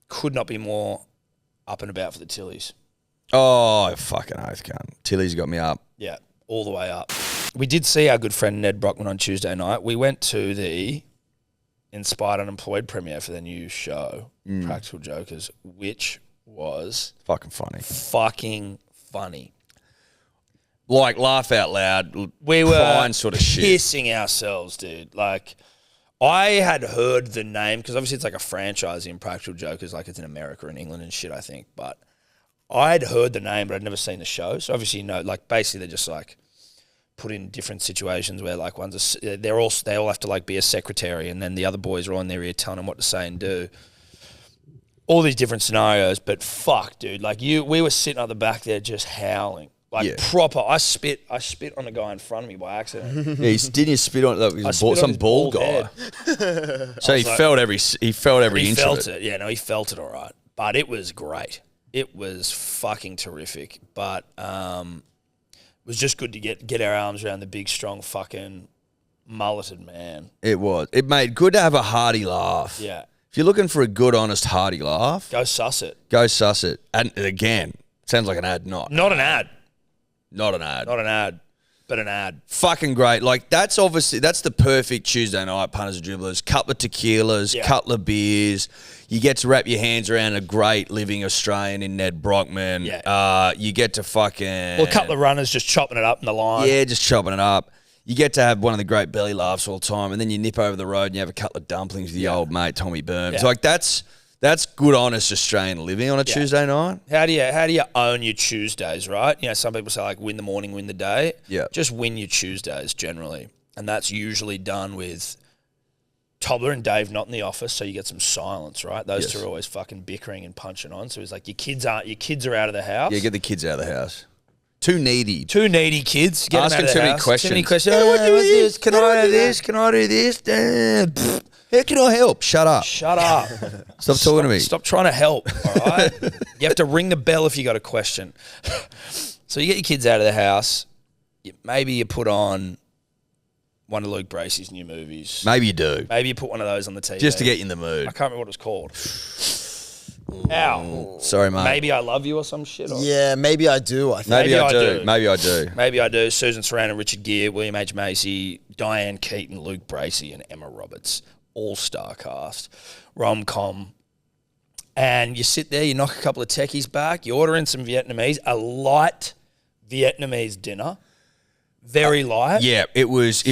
Could not be more up and about for the Tillies. Oh, fucking oath, cunt. Tilly's got me up. Yeah, all the way up. We did see our good friend Ned Brockman on Tuesday night. We went to the Inspired Unemployed premiere for their new show, Practical Jokers, which was Fucking funny. fucking funny. Like, laugh out loud. We were crying sort of shit. pissing ourselves, dude. Like, I had heard the name, because obviously it's like a franchise in Practical Jokers, like it's in America and England and shit, I think. But I'd heard the name, but I'd never seen the show. So obviously, you know, like basically they're just like put in different situations where like they all have to like be a secretary, and then the other boys are on their ear telling them what to say and do. All these different scenarios, but fuck, dude. Like we were sitting at the back there just howling. Like proper, I spit on the guy in front of me by accident. Yeah, didn't you spit on some bald guy? So he felt every inch felt of it. Yeah, no, he felt it all right. But it was great. It was fucking terrific. But it was just good to get our arms around the big, strong, fucking mulleted man. It was. It made good to have a hearty laugh. Yeah. If you're looking for a good, honest, hearty laugh, Go suss it. go suss it. And again, sounds like an ad, not Not an ad. Not an ad. Not an ad, but an ad. Fucking great. Like, that's the perfect Tuesday night, punters and dribblers. Couple of tequilas, couple of beers. You get to wrap your hands around a great living Australian in Ned Brockman. Yeah. You get to fucking... Well, a couple of runners just chopping it up in the line. Yeah, just chopping it up. You get to have one of the great belly laughs all the time, and then you nip over the road and you have a couple of dumplings with your old mate, Tommy Burns. Yeah. Like, that's good, honest Australian living on a Tuesday night. How do you own your Tuesdays, right? You know, some people say like win the morning, win the day. Yeah. Just win your Tuesdays generally. And that's usually done with Tobler and Dave not in the office, so you get some silence, right? Those two are always fucking bickering and punching on. So it's like your kids are out of the house. Yeah, get the kids out of the house. Too needy. Two needy kids. Get Asking them out of the too many house. questions. Too many questions. Oh, what's this? Can I do this? Can I do this? How can I help? Shut up. Shut up. Stop talking to me. Stop trying to help, all right? You have to ring the bell if you got a question. So you get your kids out of the house. Maybe you put on one of Luke Bracey's new movies. Maybe you do. Maybe you put one of those on the TV. Just to get you in the mood. I can't remember what it was called. Ow. Sorry, mate. Maybe I Love You or some shit. Or Yeah, maybe I do. I think. Maybe I do. do. Maybe I do. Maybe I do. Susan Sarandon, Richard Gere, William H. Macy, Diane Keaton, Luke Bracey, and Emma Roberts. All-star cast. Rom-com. And you sit there, you knock a couple of techies back, you order in some Vietnamese, a light Vietnamese dinner. Very light. Yeah, it was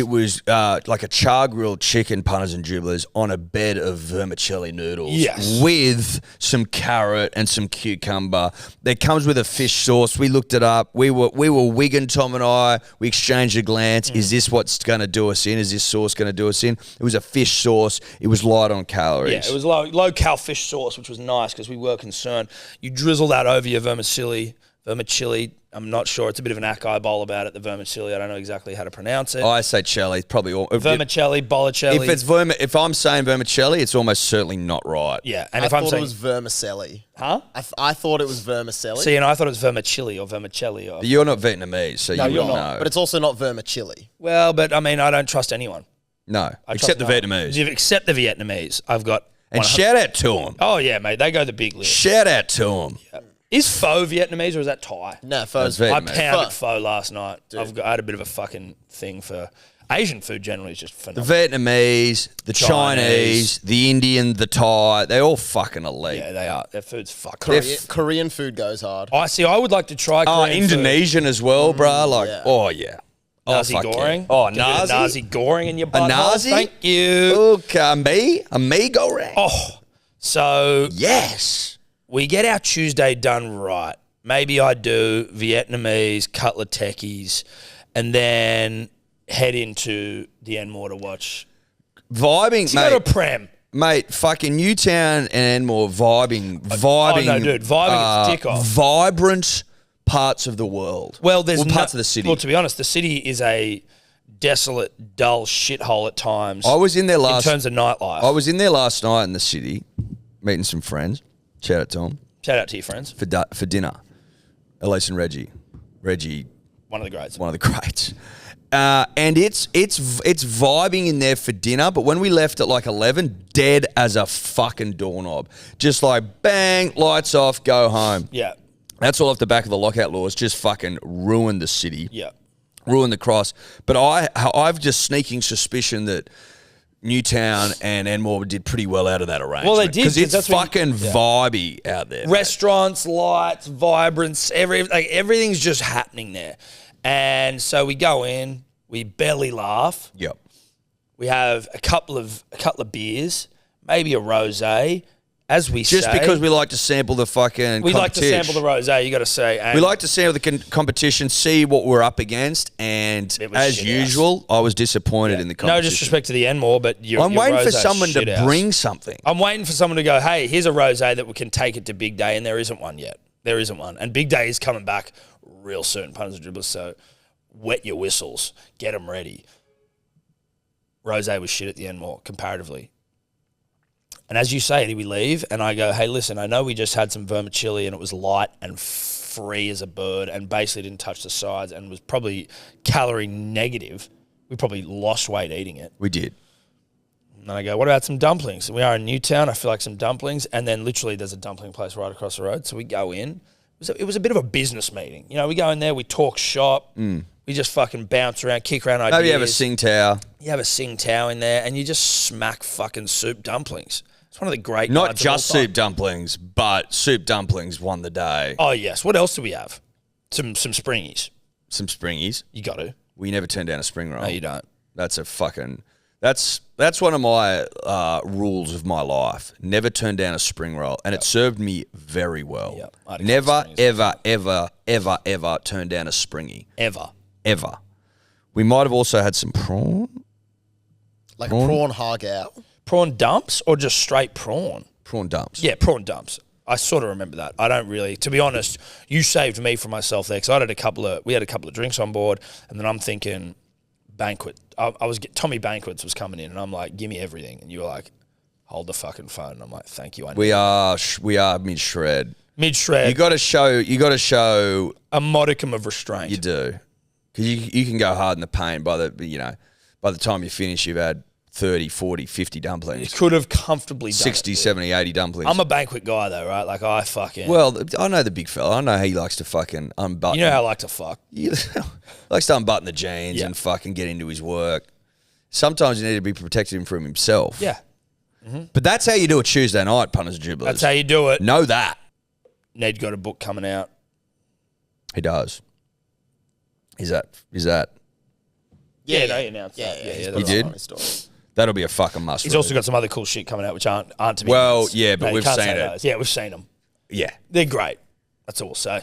like a char grilled chicken, punters and dribblers, on a bed of vermicelli noodles. Yes. With some carrot and some cucumber. It comes with a fish sauce. We looked it up. We were wigging, Tom and I. We exchanged a glance. Is this what's going to do us in? Is this sauce going to do us in? It was a fish sauce. It was light on calories. Yeah, it was low-cal fish sauce, which was nice because we were concerned. You drizzle that over your vermicelli. I'm not sure. It's a bit of an acai bowl about it, the vermicelli. I don't know exactly how to pronounce it. I say celli, probably all. Vermicelli, bolicelli. If I'm saying vermicelli, it's almost certainly not right. Yeah, and I if I'm thought saying it was vermicelli. huh? I thought it was vermicelli. See, and I thought it was vermicelli or vermicelli. But you're not Vietnamese, so you you're wouldn't not. know. But it's also not vermicelli. Well, but I mean, I don't trust anyone. No, I except the trust no one. Vietnamese. Except the Vietnamese. I've got. And 100 shout out to them. Oh yeah, mate. They go the big list. Shout out to them. Is pho Vietnamese or is that Thai? No, first. That's I Vietnamese. pounded pho last night. I had a bit of a fucking thing for Asian food. Generally, is just The phenomenal. Vietnamese, the Chinese, the Indian, the Thai, they all fucking elite. Yeah, they are. Their food's fucking. Korean food goes hard. I see. I would like to try. Korean Indonesian as well, bruh. Like, yeah. oh yeah. Nasi fuck yeah. goreng. Oh, Get a bit of nasi. Nasi goreng in your butthole. nasi? Thank you. Okay, a me goreng. Oh, so Yes. we get our Tuesday done right. Maybe I do Vietnamese, couple of techies, and then head into the Enmore to watch. Vibing, So you go to mate. Prem. Mate, fucking Newtown and Enmore vibing. Oh, no, dude. Vibing its dick off. Vibrant parts of the world. Well, there's parts of the city. Well, to be honest, the city is a desolate, dull shithole at times. I was in there in terms of nightlife. I was in there last night in the city, meeting some friends. Shout out to them Shout out to your friends. for dinner. Elise and Reggie. Reggie, One of the greats. one of the greats. And it's vibing in there for dinner, but when we left at like 11, dead as a fucking doorknob. Just like, bang, lights off, go home. Yeah. That's all off the back of the lockout laws. Just fucking ruined the city. Yeah. Ruined the cross. But I've just sneaking suspicion that Newtown and Enmore did pretty well out of that arrangement. Well, they did. Because it's fucking yeah. vibey out there. Restaurants, lights, vibrance, everything's just happening there. And so we go in, we belly laugh. Yep. We have a couple of beers, maybe a rosé, as we Just say. because we like to sample the fucking We like to competition. sample the rosé, you got to say. And We like to sample the competition, see what we're up against, and It was as shit usual, I was disappointed in the competition. no disrespect to the Enmore, but I'm waiting for rosé's someone to shit house. bring something. I'm waiting for someone to go, hey, here's a rosé that we can take it to Big Day, and there isn't one yet. There isn't one. And Big Day is coming back real soon, punters and dribblers, so wet your whistles. Get them ready. Rosé was shit at the Enmore, comparatively. And as you say, we leave, and I go, hey, listen, I know we just had some vermicelli, and it was light and free as a bird and basically didn't touch the sides and was probably calorie negative. We probably lost weight eating it. We did. And then I go, what about some dumplings? We are in Newtown. I feel like some dumplings. And then literally there's a dumpling place right across the road. So we go in. It was a bit of a business meeting. You know, we go in there, we talk shop. We just fucking bounce around, kick around ideas. Maybe you have a sing tao. You have a sing tao in there and you just smack fucking soup dumplings. It's one of the great Not nights of all just time. soup dumplings, but soup dumplings won the day. Oh, yes. What else do we have? Some springies. Some springies. You got to. We never turn down a spring roll. No, you don't. That's a fucking... That's one of my rules of my life. Never turn down a spring roll. And it served me very well. Yep. I had a Never, couple of ever turn down a springy. Ever. We might have also had some prawn. Like a prawn hog out. Prawn dumps or just straight prawn? Prawn dumps. Yeah, prawn dumps. I sort of remember that. I don't really, to be honest, you saved me from myself there because we had a couple of drinks on board and then I'm thinking banquet. Tommy Banquets was coming in and I'm like, give me everything. And you were like, hold the fucking phone. And I'm like, thank you. We are mid-shred. Mid-shred. You got to show a modicum of restraint. You do. Because you can go hard in the paint by the time you finish, you've had 30, 40, 50 dumplings. You could have comfortably done 60, it. 70, 80 dumplings. I'm a banquet guy though, right? Like I fucking... Well, I know the big fella. I know he likes to fucking unbutton. You know how I like to fuck. He likes to unbutton the jeans and fucking get into his work. Sometimes you need to be protecting him from himself. Yeah. But that's how you do it Tuesday night, punters and dribblers. That's how you do it. Know that. Ned got a book coming out. He does. Is that? Yeah, no, he announced that. Yeah, that's He did? funny story. That'll be a fucking must. He's also got some other cool shit coming out which aren't to be Well, announced. yeah, but you we've can't seen say it. those. Yeah, we've seen them. Yeah. They're great. That's all we'll say.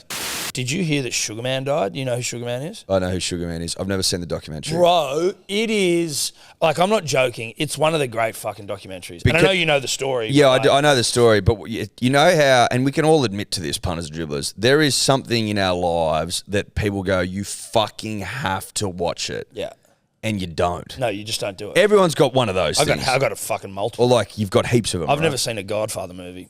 Did you hear that Sugar Man died? You know who Sugar Man is? I know who Sugar Man is. I've never seen the documentary. Bro, it is, like, I'm not joking. It's one of the great fucking documentaries. And I know you know the story. Yeah, but I know the story, but you know how, and we can all admit to this, punters and dribblers, there is something in our lives that people go, you fucking have to watch it. Yeah. And you don't. No, you just don't do it. Everyone's got one of those I've things. got a fucking multiple. Or like you've got heaps of them. I've right? never seen a Godfather movie.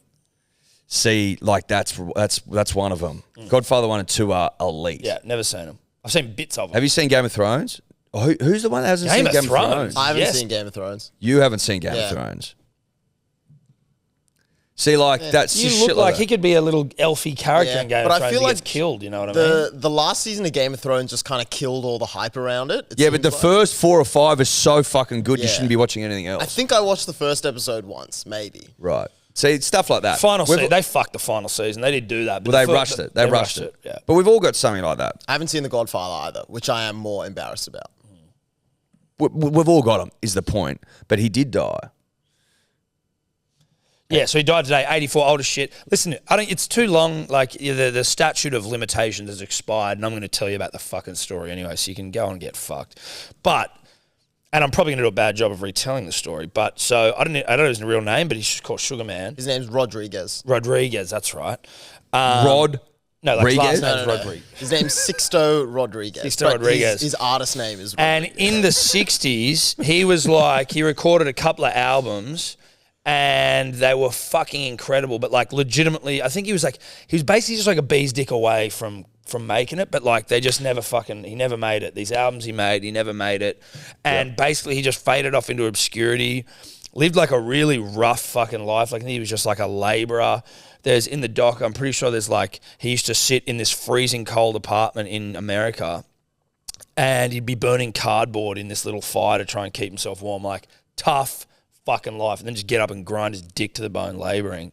See, like that's one of them. Godfather 1 and 2 are elite. Yeah, never seen them. I've seen bits of them. Have you seen Game of Thrones? Oh, who's the one that hasn't Game seen of Game Thrones? of Thrones? I haven't Yes. seen Game of Thrones. You haven't seen Game of Thrones. See, like that's You just look shit like that. he could be a little elfy character Yeah, in Game but of I Thrones. feel He like gets killed, you know what I mean? The last season of Game of Thrones just kind of killed all the hype around it. Yeah, but the first 4 or 5 is so fucking good. You Yeah. shouldn't be watching anything else. I think I watched the first episode once, maybe. Right. See, stuff like that. Final We've- season, they fucked the final season. They did do that. But Well, they the rushed it. They rushed it. Yeah. But we've all got something like that. I haven't seen The Godfather either, which I am more embarrassed about. We've all got them, is the point. But he did die. Yeah, so he died today, 84, old as shit. Listen, it's too long. Like, the statute of limitations has expired, and I'm going to tell you about the fucking story anyway, so you can go and get fucked. But, and I'm probably going to do a bad job of retelling the story, but so I don't know his real name, but he's just called Sugar Man. His name's Rodriguez. Rodriguez, that's right. Rod. No, like his last Rodriguez? name's No. Rodriguez. His name's Sixto Rodriguez. Sixto but Rodriguez. His artist name is And Rodriguez. in the 60s, he was like, he recorded a couple of albums, and they were fucking incredible. But like legitimately, I think he was basically just like a bee's dick away from making it, but like they just never he never made it. These albums he made, he never made it. And basically he just faded off into obscurity, lived like a really rough fucking life. Like he was just like a labourer. There's in the doc, I'm pretty sure there's like, he used to sit in this freezing cold apartment in America and he'd be burning cardboard in this little fire to try and keep himself warm. Like tough fucking life. And then just get up and grind his dick to the bone labouring.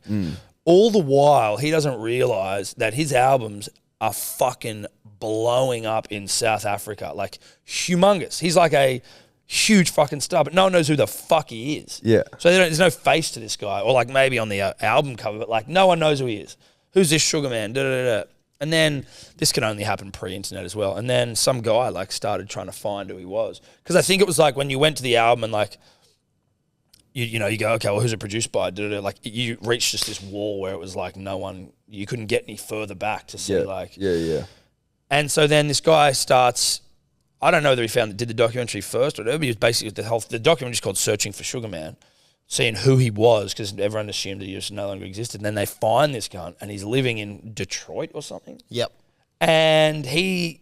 All the while, he doesn't realise that his albums are fucking blowing up in South Africa, like humongous. He's like a huge fucking star, but no one knows who the fuck he is. Yeah. So there's no face to this guy, or like maybe on the album cover, but like no one knows who he is. Who's this Sugar Man? Da, da, da, da. And then this can only happen pre-internet as well. And then some guy like started trying to find who he was, because I think it was like when you went to the album and like you go, okay, well, who's it produced by? Da, da, da. Like you reached just this wall where it was like no one. You couldn't get any further back to see Yeah. And so then this guy starts, I don't know whether he did the documentary first or whatever, but he was basically the documentary is called Searching for Sugar Man, seeing who he was, because everyone assumed that he just no longer existed. And then they find this cunt and he's living in Detroit or something. Yep. And he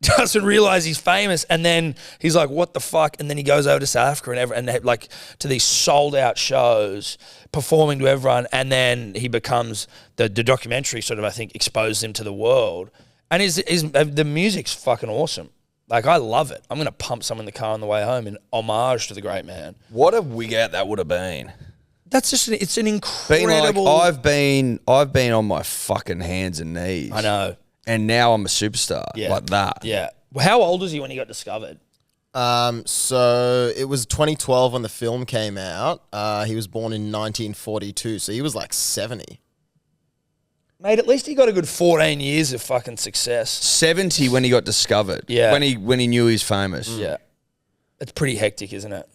doesn't realize he's famous, and then he's like, what the fuck? And then he goes over to South Africa and like to these sold out shows, performing to everyone, and then he becomes the documentary sort of, I think, exposes him to the world. And the music's fucking awesome. Like, I love it. I'm gonna pump some in the car on the way home in homage to the great man. What a wig out that would have been. That's just it's an incredible. I've been on my fucking hands and knees. I know. And now I'm a superstar like that. Yeah. Well, how old was he when he got discovered? So it was 2012 when the film came out. He was born in 1942, so he was like 70. Mate, at least he got a good 14 years of fucking success. 70 when he got discovered. Yeah. When he knew he was famous. Yeah. It's pretty hectic, isn't it?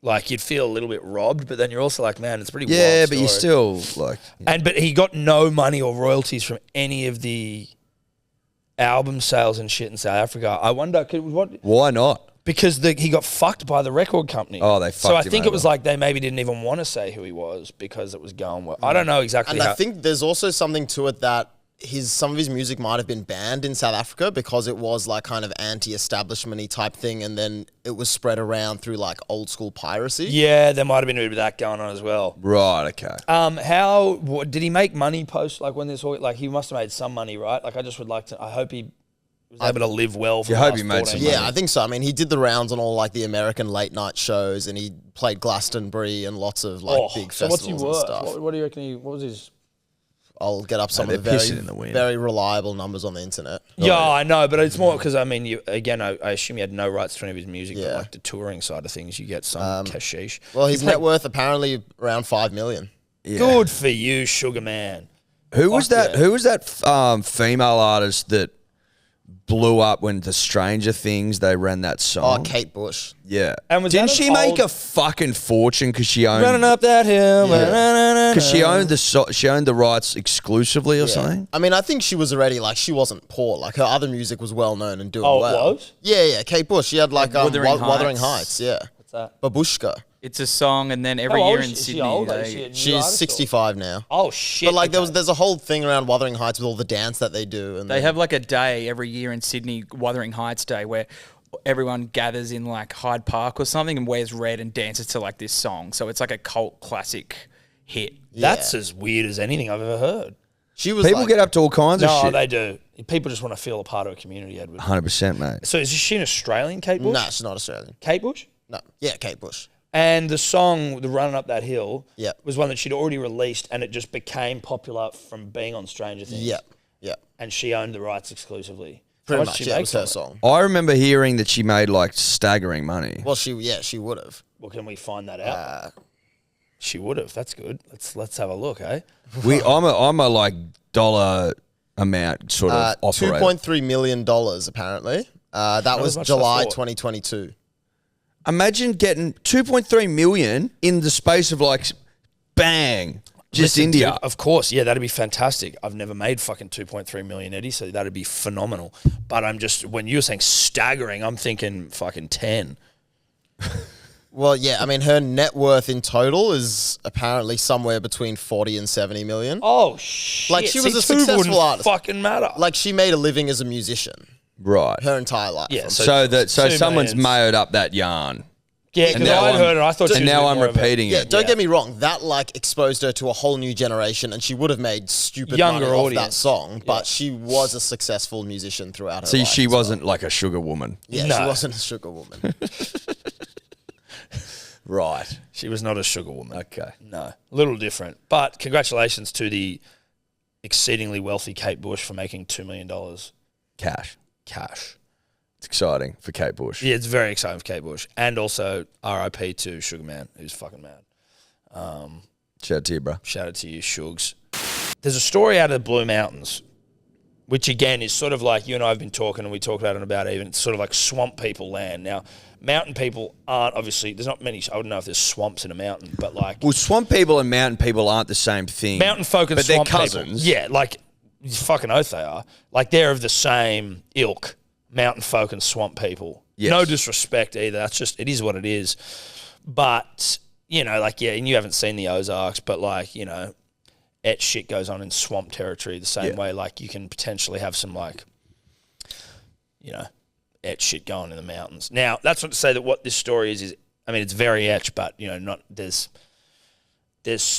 Like, you'd feel a little bit robbed, but then you're also like, man, it's pretty wild Yeah, but story. you still like. But he got no money or royalties from any of the album sales and shit in South Africa. I wonder, Why not? because he got fucked by the record company. Oh, they So I fucked him think it over. was like they maybe didn't even want to say who he was because it was going well. I don't know exactly And how. I think there's also something to it that some of his music might have been banned in South Africa because it was like kind of anti-establishment-y type thing, and then it was spread around through like old school piracy. Yeah, there might have been a bit of that going on as well. Right, okay. Did he make money post, like when this all, like he must have made some money, right? Like I just would like to, I hope he was able to live well for You the hope last he made 14 some months. Yeah, I think so. I mean, he did the rounds on all like the American late night shows, and he played Glastonbury and lots of like big so festivals what's he and worth? stuff. What do you reckon what was his... I'll get up some Mate, of the they're very, pissing in the wind. very reliable numbers on the internet. Yeah, I know, but it's more because, I mean, I assume he had no rights to any of his music, but Yeah. like the touring side of things, you get some cashish. Well, his net worth apparently around 5 million. Yeah. Good for you, Sugar Man. Who was Fuck that? yeah. Who was that female artist that blew up when the Stranger Things they ran that song? Oh, Kate Bush. Yeah. And was Didn't that she an make old- a fucking fortune because she owned Running up that hill. because she owned the rights exclusively or something? I mean, I think she was already like, she wasn't poor. Like her other music was well known and doing Oh, it well. was? Yeah, Kate Bush. She had like Wuthering Wuthering Heights. Heights. Yeah. What's that? Babushka. It's a song, and then every How old year is in she? Is she Sydney, old? they- Is she a new She's artist or- 65 now. Oh, shit. But like okay. there's a whole thing around Wuthering Heights with all the dance that they do, and They have like a day every year in Sydney, Wuthering Heights Day, where everyone gathers in like Hyde Park or something and wears red and dances to like this song. So it's like a cult classic hit. That's as weird as anything I've ever heard. She was People like, get up to all kinds of No, shit. they do. People just want to feel a part of a community, Edward. 100%, mate. So is she an Australian, Kate Bush? Nah, she's not Australian. Kate Bush? No, yeah, Kate Bush. And the song, The Running Up That Hill, Yeah. was one that she'd already released, and it just became popular from being on Stranger Things. Yeah, yeah. And she owned the rights exclusively. Pretty How much. she Yeah, it make was her from song. I remember hearing that she made like staggering money. Well, she would have. Well, can we find that out? She would have. That's good. Let's have a look, eh? I'm a like dollar amount sort of operator. $2.3 million apparently. That was as much as I July thought. 2022. Imagine getting 2.3 million in the space of like bang, just Listen, India. dude, of course, yeah, that'd be fantastic. I've never made fucking 2.3 million, Eddie, so that'd be phenomenal. But I'm just, when you're saying staggering, I'm thinking fucking 10. Well, yeah, I mean, her net worth in total is apparently somewhere between 40 and 70 million. Oh, shit. Like, she was See, a two successful wouldn't artist. fucking matter. Like, she made a living as a musician Right. her entire life. Yeah, So $2 someone's million. made up that yarn. Yeah, because now I'd I'm- heard it. I thought she And was now a bit I'm more of a- repeating Yeah, it. don't get me wrong. That, like, exposed her to a whole new generation, and she would have made stupid Younger money off that audience. song, but she was a successful musician throughout her See, life. she as well. wasn't like a sugar woman. Yeah, No. she wasn't a sugar woman. Right. She was not a sugar woman. Okay. No, a little different. But congratulations to the exceedingly wealthy Kate Bush for making $2 million Cash. cash. It's exciting for Kate Bush. Yeah, it's very exciting for Kate Bush. And also RIP to Sugar Man, who's fucking mad. Shout out to you, bro. Shout out to you, Shugs. There's a story out of the Blue Mountains, which again is sort of like you and I have been talking, and we talked about it even. It's sort of like swamp people land. Now, mountain people aren't, obviously, there's not many, I wouldn't know if there's swamps in a mountain, but like. Well, swamp people and mountain people aren't the same thing. Mountain folk and but swamp they're cousins. people. Yeah, like, fucking oath they are. Like, they're of the same ilk, mountain folk and swamp people. Yes. No disrespect either. That's just, it is what it is. But, you know, like, yeah, and you haven't seen the Ozarks, but, like, you know, shit goes on in swamp territory the same way, like, you can potentially have some, like, you know, shit going in the mountains. Now, that's not to say that what this story is, I mean, it's very but, you know, not, there's,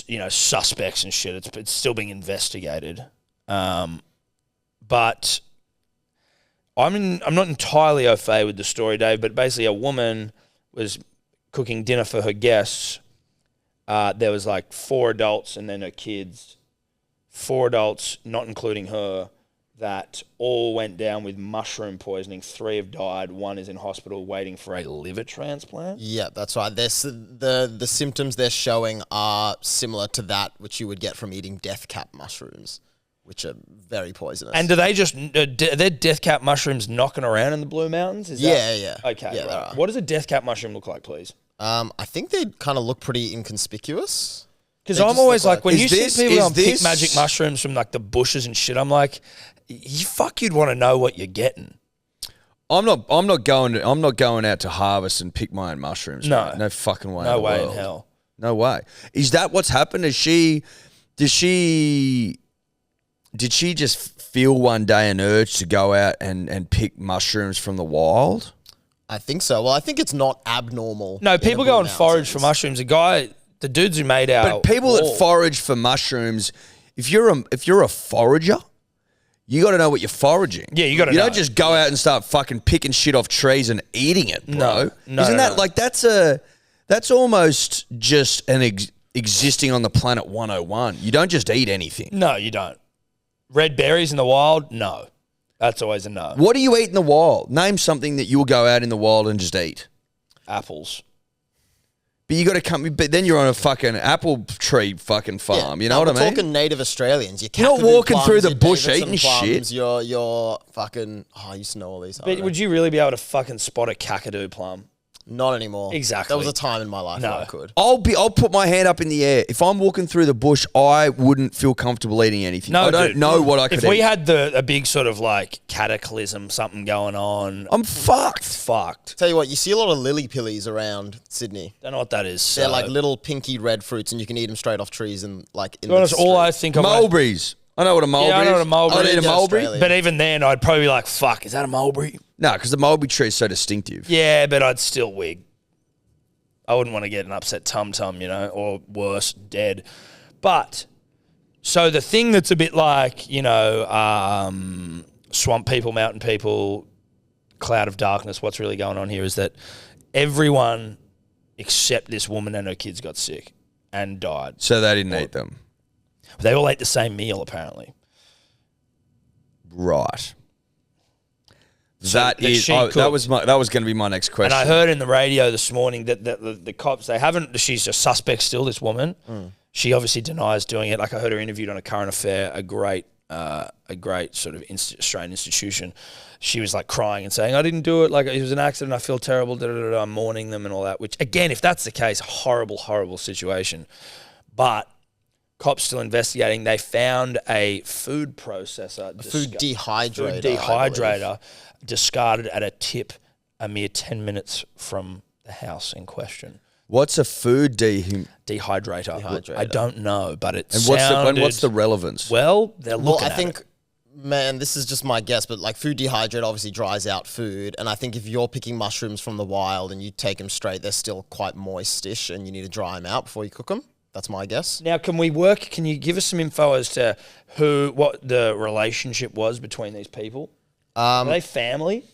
you know, suspects and shit. It's still being investigated. But I'm not entirely au fait with the story, Dave, but basically a woman was cooking dinner for her guests. There was like 4 adults and then her kids. 4 adults, not including her, that all went down with mushroom poisoning. 3 have died. 1 is in hospital waiting for a liver transplant. Yeah, that's right. The symptoms they're showing are similar to that which you would get from eating death cap mushrooms, which are very poisonous. And do they just, are there death cap mushrooms knocking around in the Blue Mountains? Is Yeah. Okay, Yeah, there right. are. What does a death cap mushroom look like, please? I think they kind of look pretty inconspicuous. Because They I'm just always look like, when Is you this- see people is go and pick this- magic mushrooms from like the bushes and shit, I'm like, you'd want to know what you're getting. I'm not going out to harvest and pick my own mushrooms. No. mate. No fucking way. No in the way in world. hell. No way. Is that what's happened? Did she just feel one day an urge to go out and pick mushrooms from the wild? I think so. Well, I think it's not abnormal. No, in the people Blue go and forage for Mountains. mushrooms. The dudes who made our But people wall- that forage for mushrooms, if you're a forager, you got to know what you're foraging. Yeah, you gotta You know. don't just go out and start fucking picking shit off trees and eating it, bro. No, Isn't no, that no. like that's almost just an existing on the planet 101. You don't just eat anything. No, you don't. Red berries in the wild? No. That's always a no. What do you eat in the wild? Name something that you'll go out in the wild and just eat. Apples. But you got to come. But then you're on a fucking apple tree fucking farm. You know what I we're mean? talking native Australians. Your You're not Kakadu walking through plums, the your bush Davidson eating plums, shit. Your fucking. Oh, I used to know all these. I But don't know. would you really be able to fucking spot a Kakadu plum? Not anymore. Exactly. There was a time in my life No. where I could. I'll put my hand up in the air. If I'm walking through the bush, I wouldn't feel comfortable eating anything. No, I don't dude. know what I could If we eat. had a big sort of like cataclysm, something going on, I'm fucked. fucked. Tell you what, you see a lot of lily pillies around Sydney. Don't know what that is. They're so- like little pinky red fruits, and you can eat them straight off trees and like in To be honest, the all street. I think of Mulberries. I know what a mulberry I know is. what a mulberry I'd eat a is. mulberry. Australia. But even then, I'd probably be like, fuck, is that a mulberry? No, because the mulberry tree is so distinctive. Yeah, but I'd still wig. I wouldn't want to get an upset tum-tum, you know, or worse, dead. But, so the thing that's a bit like, you know, swamp people, mountain people, cloud of darkness, what's really going on here is that everyone except this woman and her kids got sick and died. So they didn't eat them. They all ate the same meal, apparently. Right. So That that is. she That cooked. was going to be my next question. And I heard in the radio this morning that the cops, they haven't, she's a suspect still, this woman. She obviously denies doing it. Like I heard her interviewed on A Current Affair, a great sort of Australian institution. She was like crying and saying, I didn't do it. Like it was an accident. I feel terrible. I'm mourning them and all that, which again, if that's the case, horrible, horrible situation. But cops still investigating. They found a food processor. food dehydrator. Food dehydrator discarded at a tip a mere 10 minutes from the house in question. What's a food Dehydrator. I don't know, but it And what's the relevance? Well, they're looking Well, I at think, it. man, this is just my guess, but like food dehydrate obviously dries out food. And I think if you're picking mushrooms from the wild and you take them straight, they're still quite moist-ish and you need to dry them out before you cook them. That's my guess. Now, can you give us some info as to what the relationship was between these people? Are they family?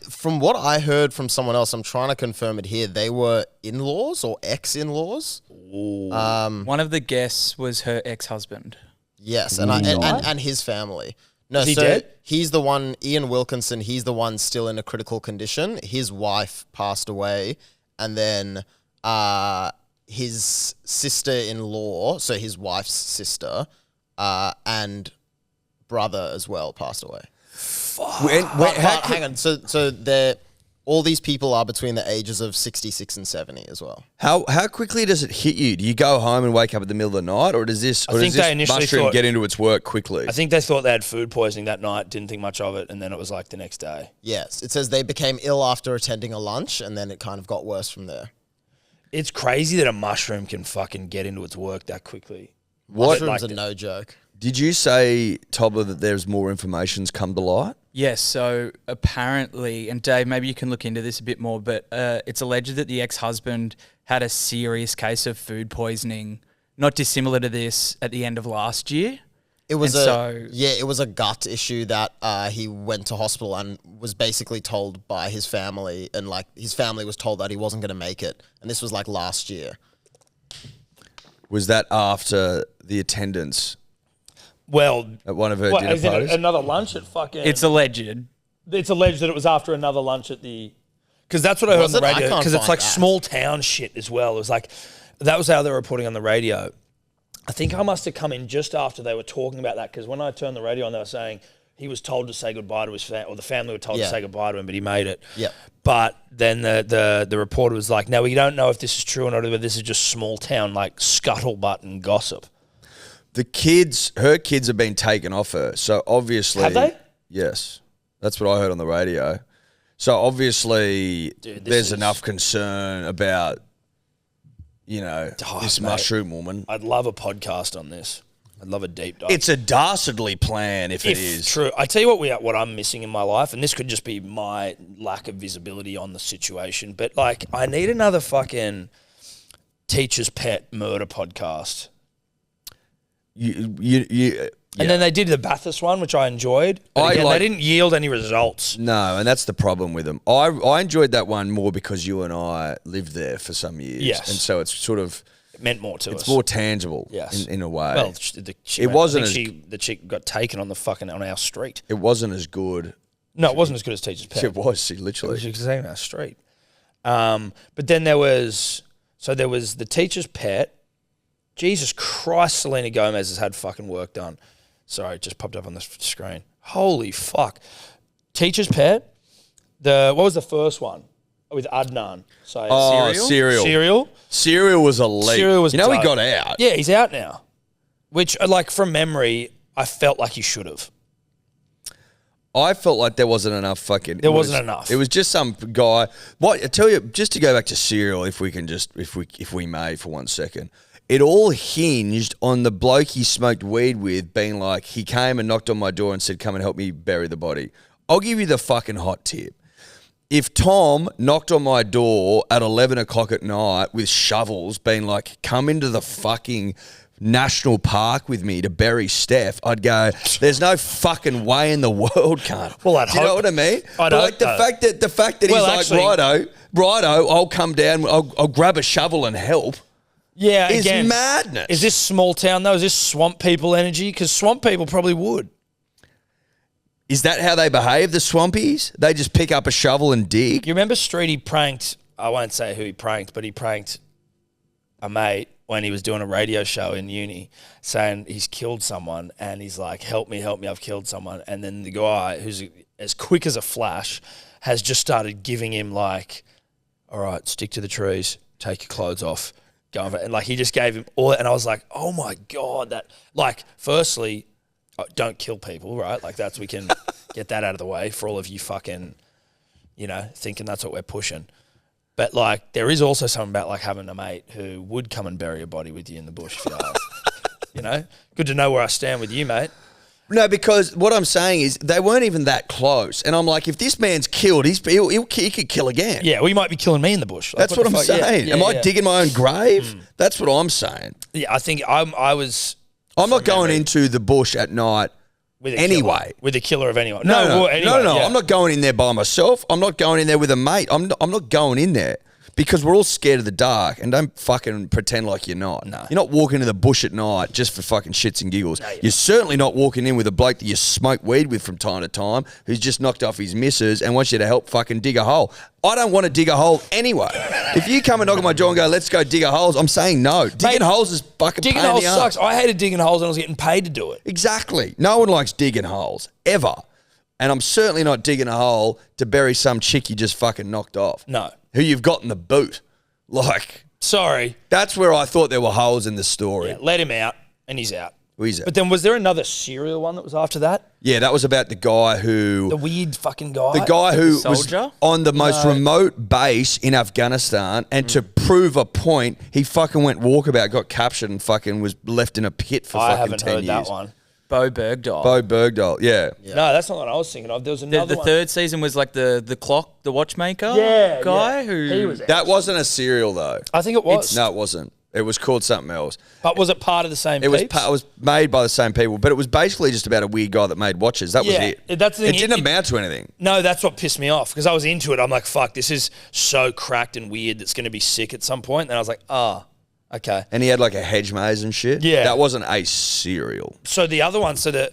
From what I heard from someone else, I'm trying to confirm it here. They were in-laws or ex-in-laws. One of the guests was her ex-husband. Yes, and his family. No, Is he so dead? he's the one, Ian Wilkinson. He's the one still in a critical condition. His wife passed away, and then his sister-in-law, so his wife's sister, and brother as well passed away. But hang on. So they're all these people are between the ages of 66 and 70 as well. How quickly does it hit you? Do you go home and wake up in the middle of the night, or does this mushroom get into its work quickly? I think they thought they had food poisoning that night, didn't think much of it, and then it was like the next day. Yes, it says they became ill after attending a lunch, and then it kind of got worse from there. It's crazy that a mushroom can fucking get into its work that quickly. Mushrooms are no joke. Did you say, Tobler, that there's more information's come to light? Yes, so apparently, and Dave, maybe you can look into this a bit more, but it's alleged that the ex-husband had a serious case of food poisoning, not dissimilar to this, at the end of last year. It was it was a gut issue that he went to hospital and was basically told by his family, and like his family was told that he wasn't going to make it, and this was like last year. Was that after the attendance Well, at one of her dinner is it parties? another lunch at fucking... It's alleged. It's alleged that it was after another lunch at the... Because that's what I heard on the Was it? I radio. can't Because it's find like that. small town shit as well. It was like... That was how they were reporting on the radio. I think I must have come in just after they were talking about that, because when I turned the radio on, they were saying he was told to say goodbye to his family, or the family were told to say goodbye to him, but he made it. Yeah. But then the reporter was like, "No, we don't know if this is true or not, but this is just small town, like scuttlebutt and gossip." Her kids have been taken off her. So obviously... Have they? Yes. That's what I heard on the radio. So obviously there's enough concern about, this mushroom woman. I'd love a podcast on this. I'd love a deep dive. It's a dastardly plan if it is. True. I tell you what I'm missing in my life, and this could just be my lack of visibility on the situation, but like I need another fucking teacher's pet murder podcast. And then they did the Bathurst one, which I enjoyed. But again, they didn't yield any results. No, and that's the problem with them. I enjoyed that one more because you and I lived there for some years. Yes. And so it's sort of... It meant more to us. It's more tangible yes. in a way. Well, the chick got taken on our street. It wasn't as good. No, it wasn't as good as Teacher's Pet. It was, literally. It was on our street. But then there was the Teacher's Pet. Jesus Christ, Selena Gomez has had fucking work done. Sorry, it just popped up on the screen. Holy fuck. Teacher's Pet. What was the first one? With Adnan. So Serial. Serial was elite. Serial was dope. He got out. Yeah, he's out now. Which, like, from memory, I felt like he should have. I felt like there wasn't enough fucking... There wasn't enough. It was just some guy... What I tell you, just to go back to Serial, if we may for 1 second, it all hinged on the bloke he smoked weed with being like, he came and knocked on my door and said, come and help me bury the body. I'll give you the fucking hot tip. If Tom knocked on my door at 11 o'clock at night with shovels being like, come into the fucking national park with me to bury Steph, I'd go, there's no fucking way in the world, cunt. Well, I'd Do you know what I mean? I'd like the fact that Well, he's actually- like, righto, I'll come down, I'll grab a shovel and help. Yeah, It's again, madness. Is this small town, though? Is this swamp people energy? Because swamp people probably would. Is that how they behave, the Swampies? They just pick up a shovel and dig? You remember Streety pranked, I won't say who he pranked, but he pranked a mate when he was doing a radio show in uni saying he's killed someone, and he's like, help me, I've killed someone. And then the guy, who's as quick as a flash, has just started giving him like, all right, stick to the trees, take your clothes off, go over. And like he just gave him all, and I was like, oh my God, that, like, firstly, don't kill people, right? Like that's, we can get that out of the way for all of you fucking, thinking that's what we're pushing. But like, there is also something about like having a mate who would come and bury a body with you in the bush if you asked. You know, good to know where I stand with you, mate. No, because what I'm saying is they weren't even that close. And I'm like, if this man's killed, he could kill again. Yeah, well, you might be killing me in the bush. Like, That's what I'm saying. Am I digging my own grave? That's what I'm saying. Yeah, I think I'm not going into the bush at night with anyway. With a killer of anyone. No. Anyway, yeah. I'm not going in there by myself. I'm not going in there with a mate. I'm not going in there. Because we're all scared of the dark, and don't fucking pretend like you're not. No. You're not walking into the bush at night just for fucking shits and giggles. No, you're certainly not walking in with a bloke that you smoke weed with from time to time who's just knocked off his missus and wants you to help fucking dig a hole. I don't want to dig a hole anyway. If you come and knock on my door and go, let's go dig a hole, I'm saying no. Digging holes is fucking pain in the Digging holes arse. sucks. I hated digging holes and I was getting paid to do it. Exactly. No one likes digging holes, ever. And I'm certainly not digging a hole to bury some chick you just fucking knocked off. No. Who you've got in the boot. Like, sorry. That's where I thought there were holes in the story. Yeah, let him out, and he's out. He's out. But then was there another serial one that was after that? Yeah, that was about the guy who... The weird fucking guy? The guy who was soldier? on the most remote base in Afghanistan, and to prove a point, he fucking went walkabout, got captured, and fucking was left in a pit for fucking 10 years. I haven't heard that one. Bo Bergdahl. Bo Bergdahl, yeah. No, that's not what I was thinking of. There was another The one. third season was like the clock, the watchmaker guy who... He was That wasn't a serial, though. I think it was. No, it wasn't. It was called something else. But was it part of the same It was peeps? it was made by the same people, but it was basically just about a weird guy that made watches. That was Yeah, it. that's the thing. It didn't amount to anything. No, that's what pissed me off because I was into it. I'm like, fuck, this is so cracked and weird that's going to be sick at some point. And I was like, okay. And he had like a hedge maze and shit. Yeah. That wasn't a serial. So the other one, the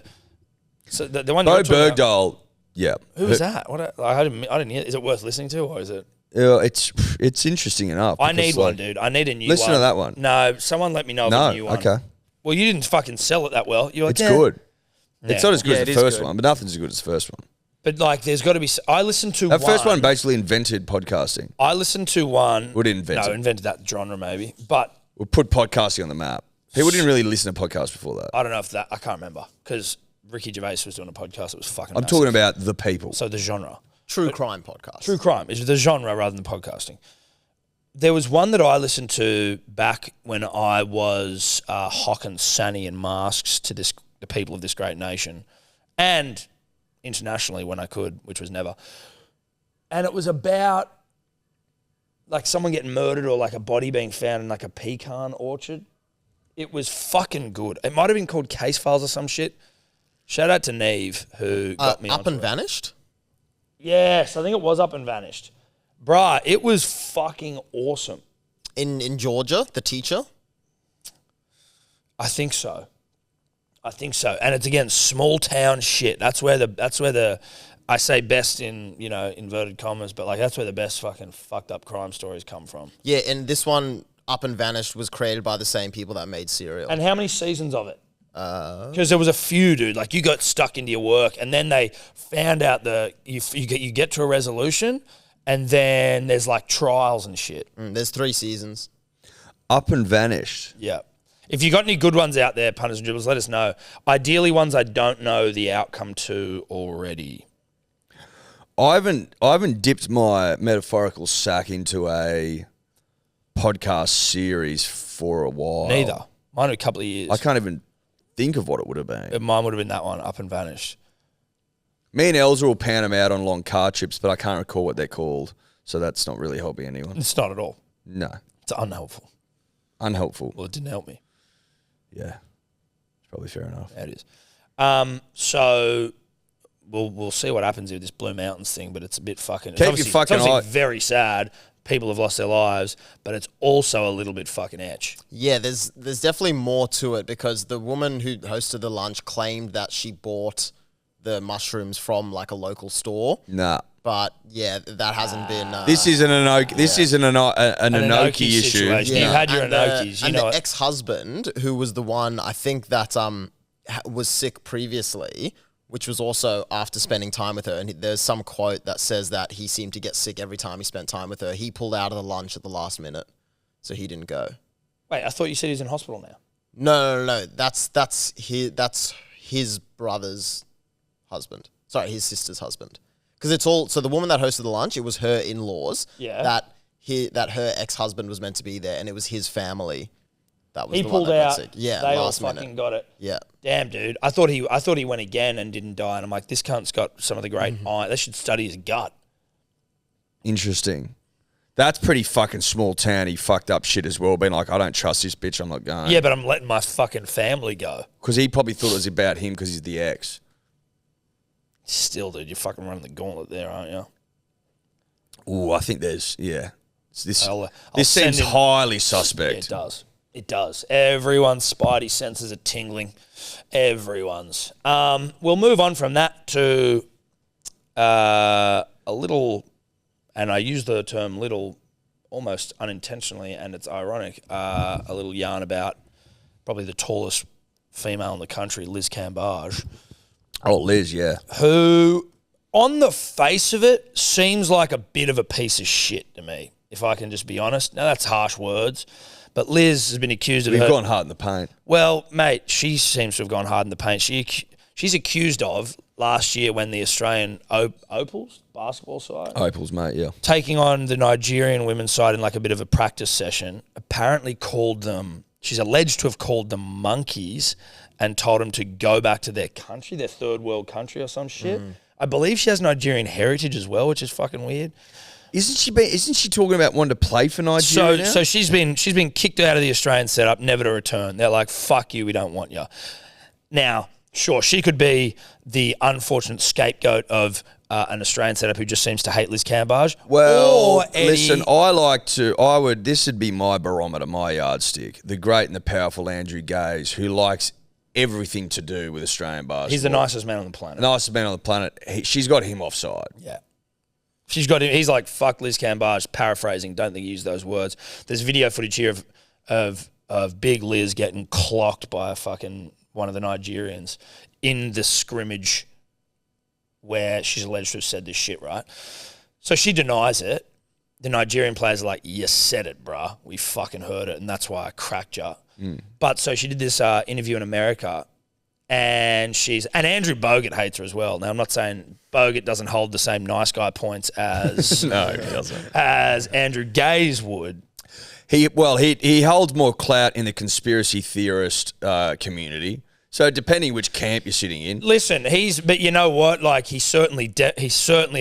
one Bo you're talking about- Bergdahl, yeah. Who was that? What? I didn't hear. Is it worth listening to, or is it? Yeah, it's interesting enough. I because, need one, dude. I need a new one. Listen to that one. No, someone let me know of No, a new one. okay. Well, you didn't fucking sell it that well. You're like, It's good. Yeah. It's not as good Yeah, as it the is first good. one, but nothing's as good as the first one. But like, there's got to be. I listened to That first one basically invented podcasting. I listened to one. Well, didn't invent No, it. invented that genre maybe, but We put podcasting on the map. People didn't really listen to podcasts before that. I don't know if that. I can't remember because Ricky Gervais was doing a podcast that was fucking. I'm massive. talking about the people. So the genre. True crime podcast. True crime is the genre rather than podcasting. There was one that I listened to back when I was hocking Sanny and masks to the people of this great nation, and internationally when I could, which was never. And it was about like someone getting murdered or like a body being found in like a pecan orchard. It was fucking good. It might have been called Case Files or some shit. Shout out to Neve who got me Up onto and it. Vanished? Yes, I think it was Up and Vanished. Bruh, it was fucking awesome. In Georgia, the teacher? I think so. And it's again small town shit. That's where the I say best in, inverted commas, but like that's where the best fucking fucked up crime stories come from. Yeah, and this one, Up and Vanished, was created by the same people that made Serial. And how many seasons of it? Because there was a few, dude. Like you got stuck into your work, and then they found out you get to a resolution, and then there's like trials and shit. There's 3 seasons. Up and Vanished. Yeah. If you got any good ones out there, punters and dribblers, let us know. Ideally, ones I don't know the outcome to already. I haven't dipped my metaphorical sack into a podcast series for a while. Neither. Mine a couple of years. I can't even think of what it would have been. Mine would have been that one, Up and Vanished. Me and Elza will pan them out on long car trips, but I can't recall what they're called, so that's not really helping anyone. It's not at all. No. It's unhelpful. Unhelpful. Well, it didn't help me. Yeah. It's probably fair enough. Yeah, it is. So we'll see what happens with this Blue Mountains thing, but it's a bit fucking. Keep your it's fucking obviously eye- very sad. People have lost their lives, but it's also a little bit fucking etch. Yeah, there's definitely more to it because the woman who hosted the lunch claimed that she bought the mushrooms from like a local store. Nah. But yeah, that hasn't been. This isn't an Inoki. This isn't an Inoki issue. situation. You've had your and Inokis. and You know the it. ex-husband, who was the one I think that was sick previously, which was also after spending time with her. And there's some quote that says that he seemed to get sick every time he spent time with her. He pulled out of the lunch at the last minute, so he didn't go. Wait, I thought you said he's in hospital now. No. That's his brother's husband. Sorry, his sister's husband. Because it's all, so the woman that hosted the lunch, it was her in-laws Yeah. that that her ex-husband was meant to be there, and it was his family. That was He the pulled one that got out. sick. Yeah, They all last fucking minute. got it. Yeah. Damn, dude. I thought he went again and didn't die. And I'm like, this cunt's got some of the great iron. They should study his gut. Interesting. That's pretty fucking small town. He fucked up shit as well, being like, I don't trust this bitch, I'm not going. Yeah, but I'm letting my fucking family go. Because he probably thought it was about him because he's the ex. Still, dude, you're fucking running the gauntlet there, aren't you? Ooh, I think there's, yeah. This I'll seems send him- highly Yeah, suspect. it does. It does. Everyone's spidey senses are tingling. Everyone's. We'll move on from that to a little, and I use the term little almost unintentionally, and it's ironic, a little yarn about probably the tallest female in the country, Liz Cambage, Oh, Liz, yeah. who, on the face of it, seems like a bit of a piece of shit to me, if I can just be honest. Now, that's harsh words, but Liz has been accused of We've her. gone hard in the paint. Well, mate, she seems to have gone hard in the paint. She's accused of last year when the Australian Opals basketball side Opals, mate, yeah. taking on the Nigerian women's side in like a bit of a practice session, apparently called them, she's alleged to have called them monkeys and told them to go back to their country, their third world country or some shit. I believe she has Nigerian heritage as well, which is fucking weird. Isn't she talking about wanting to play for Nigeria now? So she's been kicked out of the Australian setup, never to return. They're like, fuck you, we don't want you. Now, sure, she could be the unfortunate scapegoat of an Australian setup who just seems to hate Liz Cambage. Well, Or listen, this would be my barometer, my yardstick. The great and the powerful Andrew Gaze, who likes everything to do with Australian basketball. He's the nicest man on the planet. Nicest man on the planet. She's got him offside. Yeah. She's got him. He's like, fuck Liz Cambage, paraphrasing. Don't think he used those words. There's video footage here of big Liz getting clocked by one of the Nigerians in the scrimmage where she's alleged to have said this shit, right? So she denies it. The Nigerian players are like, you said it, bruh. We fucking heard it, and that's why I cracked you. But so she did this interview in America, and Andrew Bogut hates her as well. Now, I'm not saying Bogut doesn't hold the same nice guy points as No, he doesn't. as Andrew Gaze would. He holds more clout in the conspiracy theorist community. So depending which camp you're sitting in. Listen, but you know what? Like he certainly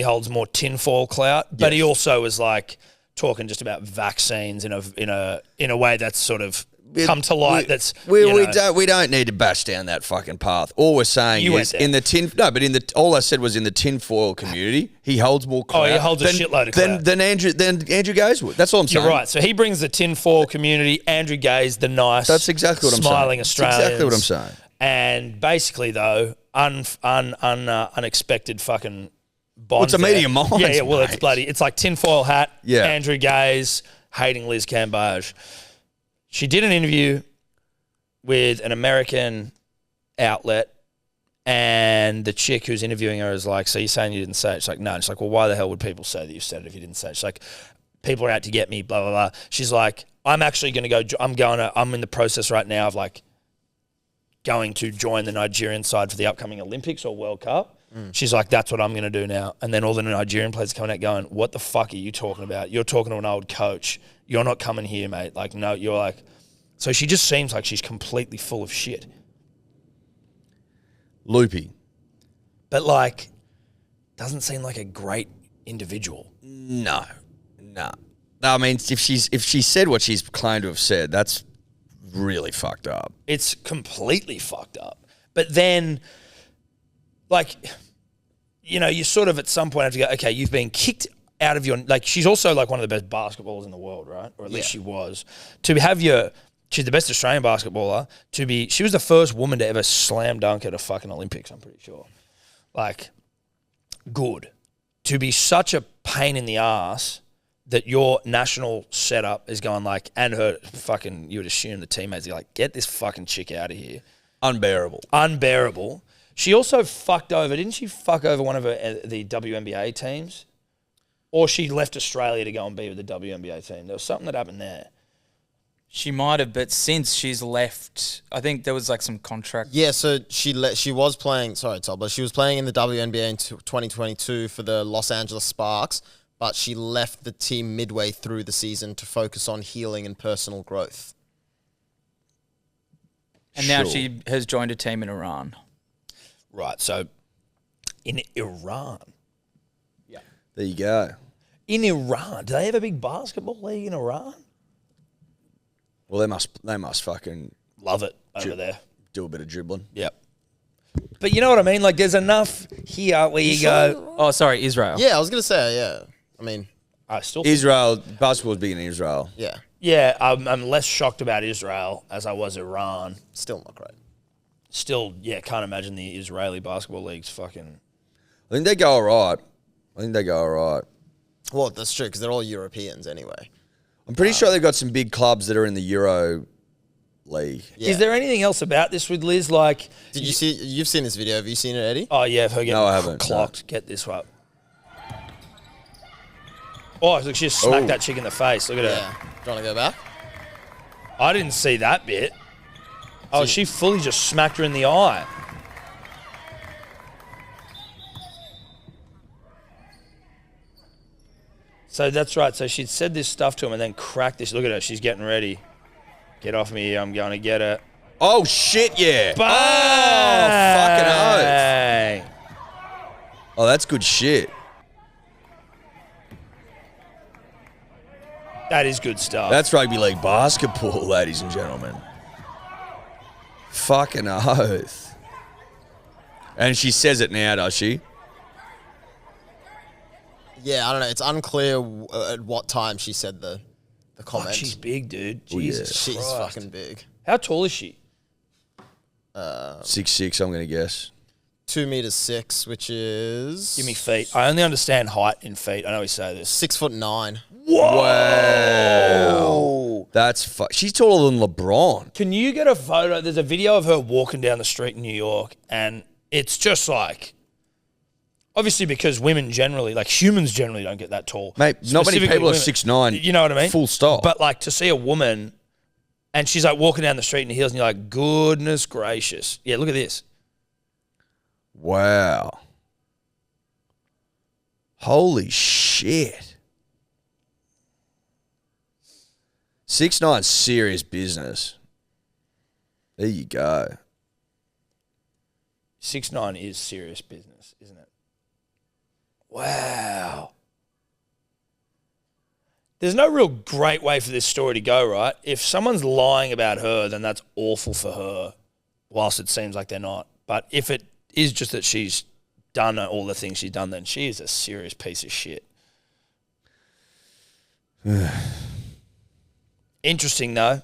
holds more tinfoil clout, but he also is like talking just about vaccines in a way that's sort of come to light. We don't need to bash down that fucking path. All we're saying is all I said was in the tinfoil community, he holds more clout. Oh, he holds a shitload of clout. Than Andrew Gaze would. That's all I'm saying. You're right. So he brings the tinfoil community. Andrew Gaze, the nice, That's exactly what I'm saying. smiling Australians. That's exactly what I'm saying. And basically, though, unexpected fucking bond. It's a meeting of minds, Yeah, well, mate. it's like tinfoil hat, Yeah. Andrew Gaze, hating Liz Cambage. She did an interview with an American outlet, and the chick who's interviewing her is like, so you're saying you didn't say it? She's like, no. She's like, well, why the hell would people say that you said it if you didn't say it? She's like, people are out to get me, blah, blah, blah. She's like, I'm actually going to go, I'm in the process right now of like going to join the Nigerian side for the upcoming Olympics or World Cup. She's like, that's what I'm going to do now. And then all the Nigerian players are coming out going, what the fuck are you talking about? You're talking to an old coach. You're not coming here, mate. Like, no, you're like... So she just seems like she's completely full of shit. Loopy. But, like, doesn't seem like a great individual. No. I mean, if she said what she's claimed to have said, that's really fucked up. It's completely fucked up. But then, like, you know, you sort of at some point have to go, okay, you've been kicked out of your... Like, she's also, like, one of the best basketballers in the world, right? Or at least she was. To have your... She's the best Australian basketballer. She was the first woman to ever slam dunk at a fucking Olympics, I'm pretty sure. Like, good. To be such a pain in the ass that your national setup is going like, and her fucking, you would assume the teammates are like, get this fucking chick out of here. Unbearable. She also fucked over, didn't she fuck over one of the WNBA teams? Or she left Australia to go and be with the WNBA team. There was something that happened there. She might have, but since she's left, I think there was like some contract. Yeah, so she was playing. Sorry, Todd, but she was playing in the WNBA in 2022 for the Los Angeles Sparks. but she left the team midway through the season to focus on healing and personal growth. And now she has joined a team in Iran. Right, so in Iran. There you go. In Iran, do they have a big basketball league in Iran? Well, they must fucking Love it over there. do a bit of dribbling. Yep. But you know what I mean? Like, there's enough here where you go, Oh, sorry, Israel. Yeah, I was going to say, yeah. I mean, I still Israel, basketball's big in Israel. yeah, Yeah, I'm less shocked about Israel as I was Iran. still not great. Still, yeah, can't imagine the Israeli basketball league's fucking... I think they go all right. Well, that's true, because they're all Europeans anyway. I'm pretty sure they've got some big clubs that are in the Euro League. Yeah. Is there anything else about this with Liz? Like, Did you see? You've seen this video. Have you seen it, Eddie? oh yeah, her getting No, I haven't, clocked. Get this one. Oh, look, she just smacked that chick in the face. Look at her. Yeah. Do you want to go back? I didn't see that bit. Oh, she fully just smacked her in the eye. So that's right. So she'd said this stuff to him and then cracked this. Look at her. She's getting ready. Get off me. I'm going to get her. Oh, shit, yeah. Bang! Oh, fucking oath. Oh, that's good shit. That is good stuff. That's rugby league basketball, ladies and gentlemen. Fucking oath. And she says it now, does she? Yeah, I don't know. It's unclear at what time she said the comment. She's big, dude. Oh, yeah. Jesus She's Christ. fucking big. How tall is she? 6'6", I'm going to guess. 2'6", which is Give me feet. I only understand height in feet. I know we say this. 6'9". Wow. That's she's taller than LeBron. Can you get a photo? There's a video of her walking down the street in New York, and it's just like, obviously because women generally, like humans generally don't get that tall. Mate, not many Specifically people are women. 6'9". You know what I mean? Full stop. But like to see a woman, and she's like walking down the street in heels, and you're like, goodness gracious. Yeah, look at this. Wow. Holy shit. 6'9", serious business. There you go. 6'9" is serious business, isn't it? Wow. There's no real great way for this story to go, right? If someone's lying about her, then that's awful for her, whilst it seems like they're not. But if it is just that she's done all the things she's done, then she is a serious piece of shit. Interesting, though.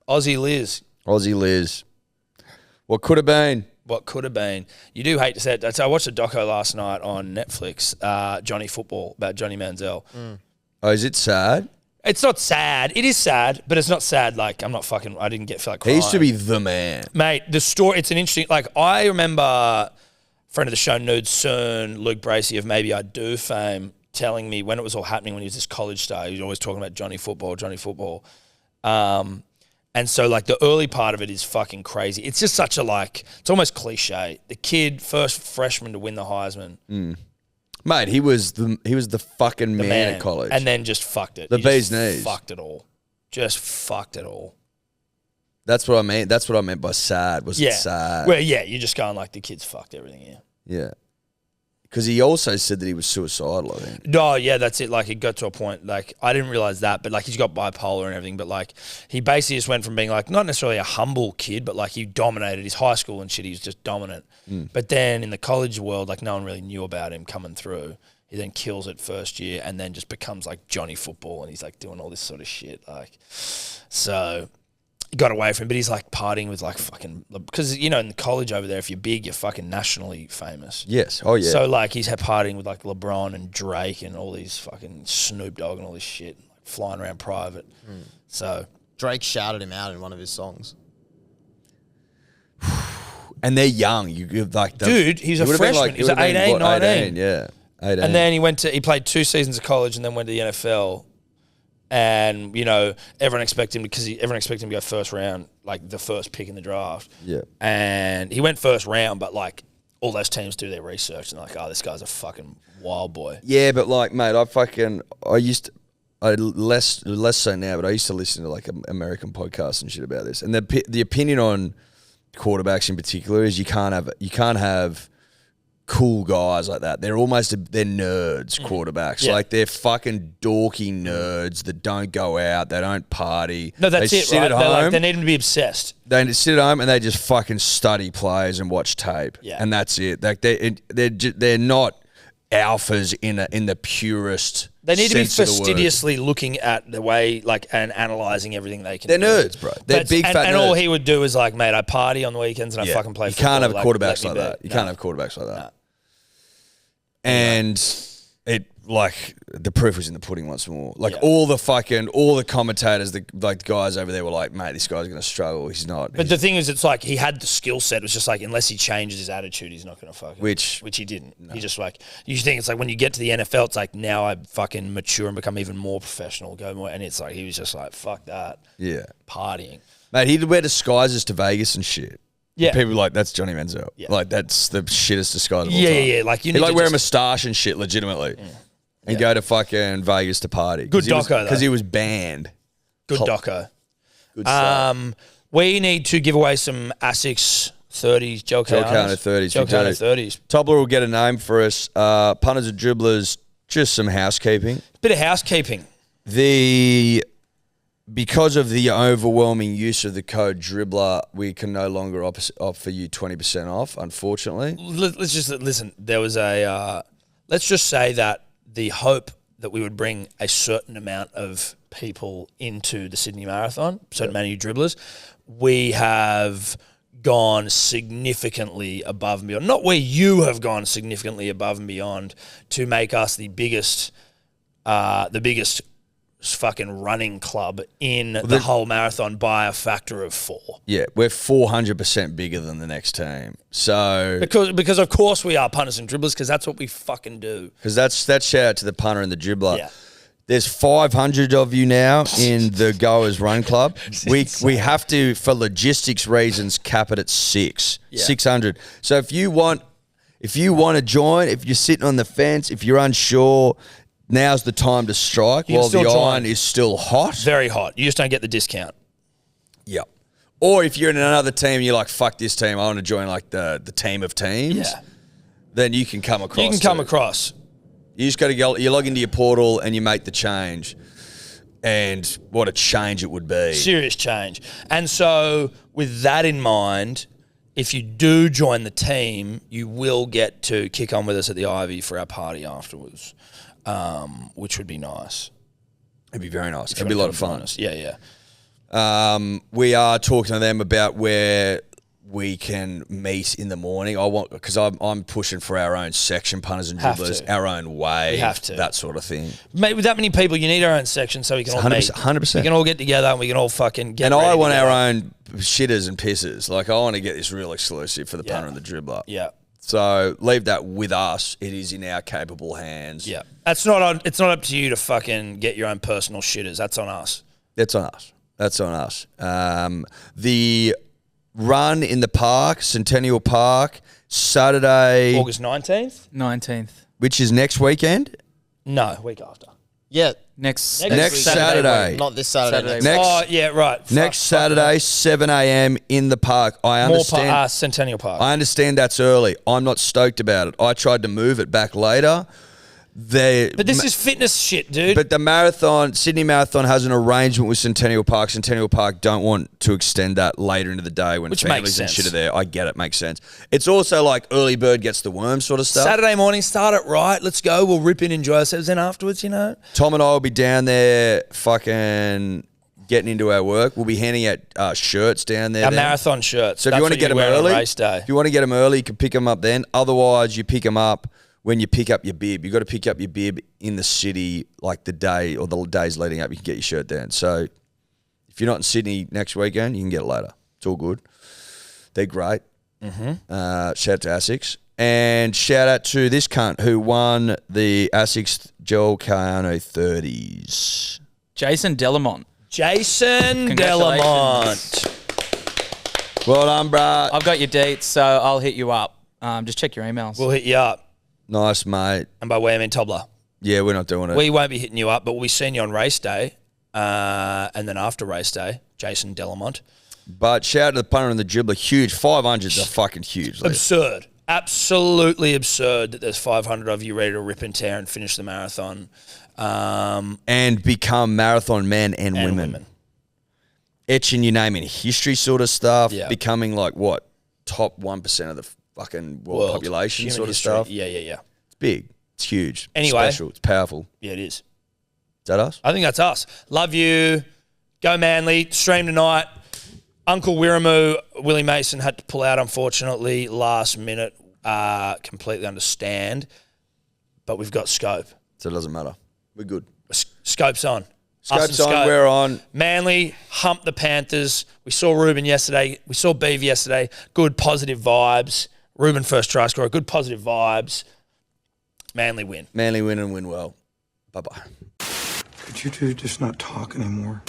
Aussie Liz. Aussie Liz. What could have been? What could have been. You do hate to say it. I watched a doco last night on Netflix, Johnny Football, about Johnny Manziel. Oh, is it sad? It's not sad. It is sad, but it's not sad. Like, I didn't feel like crying. He used to be the man. Mate, the story, it's an interesting, like, I remember friend of the show, Nude Cern, Luke Bracey of Maybe I Do fame, telling me when it was all happening, when he was this college star, he was always talking about Johnny Football. And so, like, the early part of it is fucking crazy. It's just such a, like, it's almost cliche. The kid, first freshman to win the Heisman. Mate, he was the fucking man at college. And then just fucked it. The He bee's just knees. Fucked it all. Just fucked it all. That's what I mean. That's what I meant by sad. Was it sad? Well, yeah, you're just going like the kid's fucked everything here. Yeah. Because he also said that he was suicidal, I think. No, yeah, that's it. Like, it got to a point, like, I didn't realize that, but, like, he's got bipolar and everything, but, like, he basically just went from being, like, not necessarily a humble kid, but, like, he dominated his high school and shit. He was just dominant. But then in the college world, like, no one really knew about him coming through. He then kills it first year and then just becomes, like, Johnny Football, and he's, like, doing all this sort of shit. Like, so he got away from him, but he's, like, partying with, like, fucking, because, you know, in the college over there, if you're big, you're fucking nationally famous. Yes. Oh, yeah. So, like, he's partying with, like, LeBron and Drake and all these fucking Snoop Dogg and all this shit, like, flying around private. So Drake shouted him out in one of his songs. And they're young. You give like the, dude, he's a he would've been freshman. he He's would've been, 18, what, 19. Yeah. 18. And then he played 2 seasons of college and then went to the NFL. And, you know, everyone expected him to go first round, like the first pick in the draft. Yeah. And he went first round, but, like, all those teams do their research and they're like, oh, this guy's a fucking wild boy. Yeah, but like, mate, I less so now, but I used to listen to like American podcasts and shit about this. And the opinion on quarterbacks in particular is you can't have cool guys like that. They're they're nerds, quarterbacks. Yeah. Like they're fucking dorky nerds that don't go out, they don't party. No, that's they it, sit right? at home. They need to be obsessed. They sit at home and they just fucking study plays and watch tape. Yeah. And that's it. Like they're not alphas in the purest. They need to be sense of the word. fastidiously looking at the way, like, and analysing everything they can. They're do. nerds, bro. They're big fat nerds. And all he would do is like, mate, I party on the weekends and I fucking play You football. can't have like, quarterbacks let like me that. be. You No. can't have quarterbacks like that. No. And it, like, the proof was in the pudding once more. Like, Yeah. all the commentators, the guys over there were like, mate, this guy's going to struggle. He's not. But the thing is, it's like he had the skill set. It was just like, unless he changes his attitude, he's not going to fucking. Which he didn't. No. He just like, you think it's like when you get to the NFL, it's like, now I fucking mature and become even more professional, go more. And it's like, he was just like, fuck that. Yeah. Partying. Mate, he'd wear disguises to Vegas and shit. Yeah. People were like, that's Johnny Manziel. Yeah. Like, that's the shittest disguise of all Yeah, time. yeah. Like, you He'd need like to wear a just, moustache and shit legitimately. And go to fucking Vegas to party. Good doco, though. Because he was banned. good doco. Good stuff. We need to give away some Asics 30s, Joe Carano 30s. Joe we do. Carano 30s. Tobler will get a name for us. Punters and dribblers, just some housekeeping. Bit of housekeeping. Because of the overwhelming use of the code dribbler, we can no longer offer you 20% off, unfortunately. Let's just listen. There was a. Let's just say that the hope that we would bring a certain amount of people into the Sydney Marathon, certain amount of dribblers, we have gone significantly above and beyond. Not where you have gone significantly above and beyond to make us the biggest fucking running club in the whole marathon by a factor of 4. Yeah, we're 400% bigger than the next team. So Because of course we are punters and dribblers, because that's what we fucking do. because that's shout out to the punter and the dribbler. Yeah. There's 500 of you now in the Goers Run Club. We have to, for logistics reasons, cap it at 600. So if you want to join, if you're sitting on the fence, if you're unsure, now's the time to strike You can while the still join. iron is still hot. Very hot. You just don't get the discount. Yep. Or if you're in another team, you're like, fuck this team, I want to join like the team of teams. Yeah. Then you can come across. You can come too. across. You just got to go. You log into your portal and you make the change, and what a change it would be. Serious change. And so with that in mind, if you do join the team, you will get to kick on with us at the Ivy for our party afterwards, which would be nice. It'd be very nice. It'd be a lot of fun. Yeah. We are talking to them about where we can meet in the morning. Because I'm pushing for our own section, punters and Have dribblers, to. our own way. We have to. That sort of thing. Mate, with that many people, you need our own section so we can all meet. 100%. We can all get together and we can all fucking get And ready I want together. our own shitters and pissers. Like, I want to get this real exclusive for the punter and the dribbler. Yeah. So leave that with us. It is in our capable hands. Yeah. It's not up to you to fucking get your own personal shitters. That's on us. That's on us. That's on us. The run in the park, Centennial Park, Saturday, August 19th? 19th. which is next weekend. No, week after. Yeah. Next Saturday. Not this Saturday. Saturday. Next. Oh, yeah, right. Next Saturday, 7 a.m. in the park. I understand. Centennial Park. I understand that's early. I'm not stoked about it. I tried to move it back later. But this is fitness shit, dude. But the marathon, Sydney Marathon, has an arrangement with Centennial Park. Centennial Park don't want to extend that later into the day when Which makes families and sense. shit are there. I get it, makes sense. It's also like early bird gets the worm sort of stuff. Saturday morning, start it right. Let's go. We'll rip in, enjoy ourselves. Then afterwards, you know. Tom and I will be down there fucking getting into our work. We'll be handing out shirts down there. Our then. marathon shirts. So if you want to get them wear on early, race day. if you want to get them early, you can pick them up then. Otherwise, you pick them up when you pick up your bib. You got to pick up your bib in the city like the day or the days leading up. You can get your shirt then. So if you're not in Sydney next weekend, you can get it later. It's all good. They're great. Shout out to Asics. And shout out to this cunt who won the Asics Joel Carano 30s. Jason Delamont. Jason Congratulations. Delamont. Well done, bruh. I've got your dates, so I'll hit you up. Just check your emails. We'll hit you up. Nice, mate. And by way, I mean Tobler. Yeah, we're not doing it. We won't be hitting you up, but we'll be seeing you on race day. And then after race day, Jason Delamont. But shout out to the punter and the dribbler. Huge. 500s are fucking huge. Lee. Absurd. Absolutely absurd that there's 500 of you ready to rip and tear and finish the marathon. And become marathon men and women. Etching your name in history sort of stuff. Yeah. Becoming like what? Top 1% of the fucking world population Human sort history. of stuff. Yeah. It's big. It's huge. Anyway. It's special. It's powerful. Yeah, it is. Is that us? I think that's us. Love you. Go Manly. Stream tonight. Uncle Wiramu, Willie Mason had to pull out, unfortunately, last minute. Completely understand. But we've got Scope. So it doesn't matter. We're good. Scope's on. Scope's on. We're on. Manly hump the Panthers. We saw Ruben yesterday. We saw Beav yesterday. Good positive vibes. Ruben first try scorer. Good positive vibes. Manly win. Manly win and win well. Bye-bye. Could you two just not talk anymore?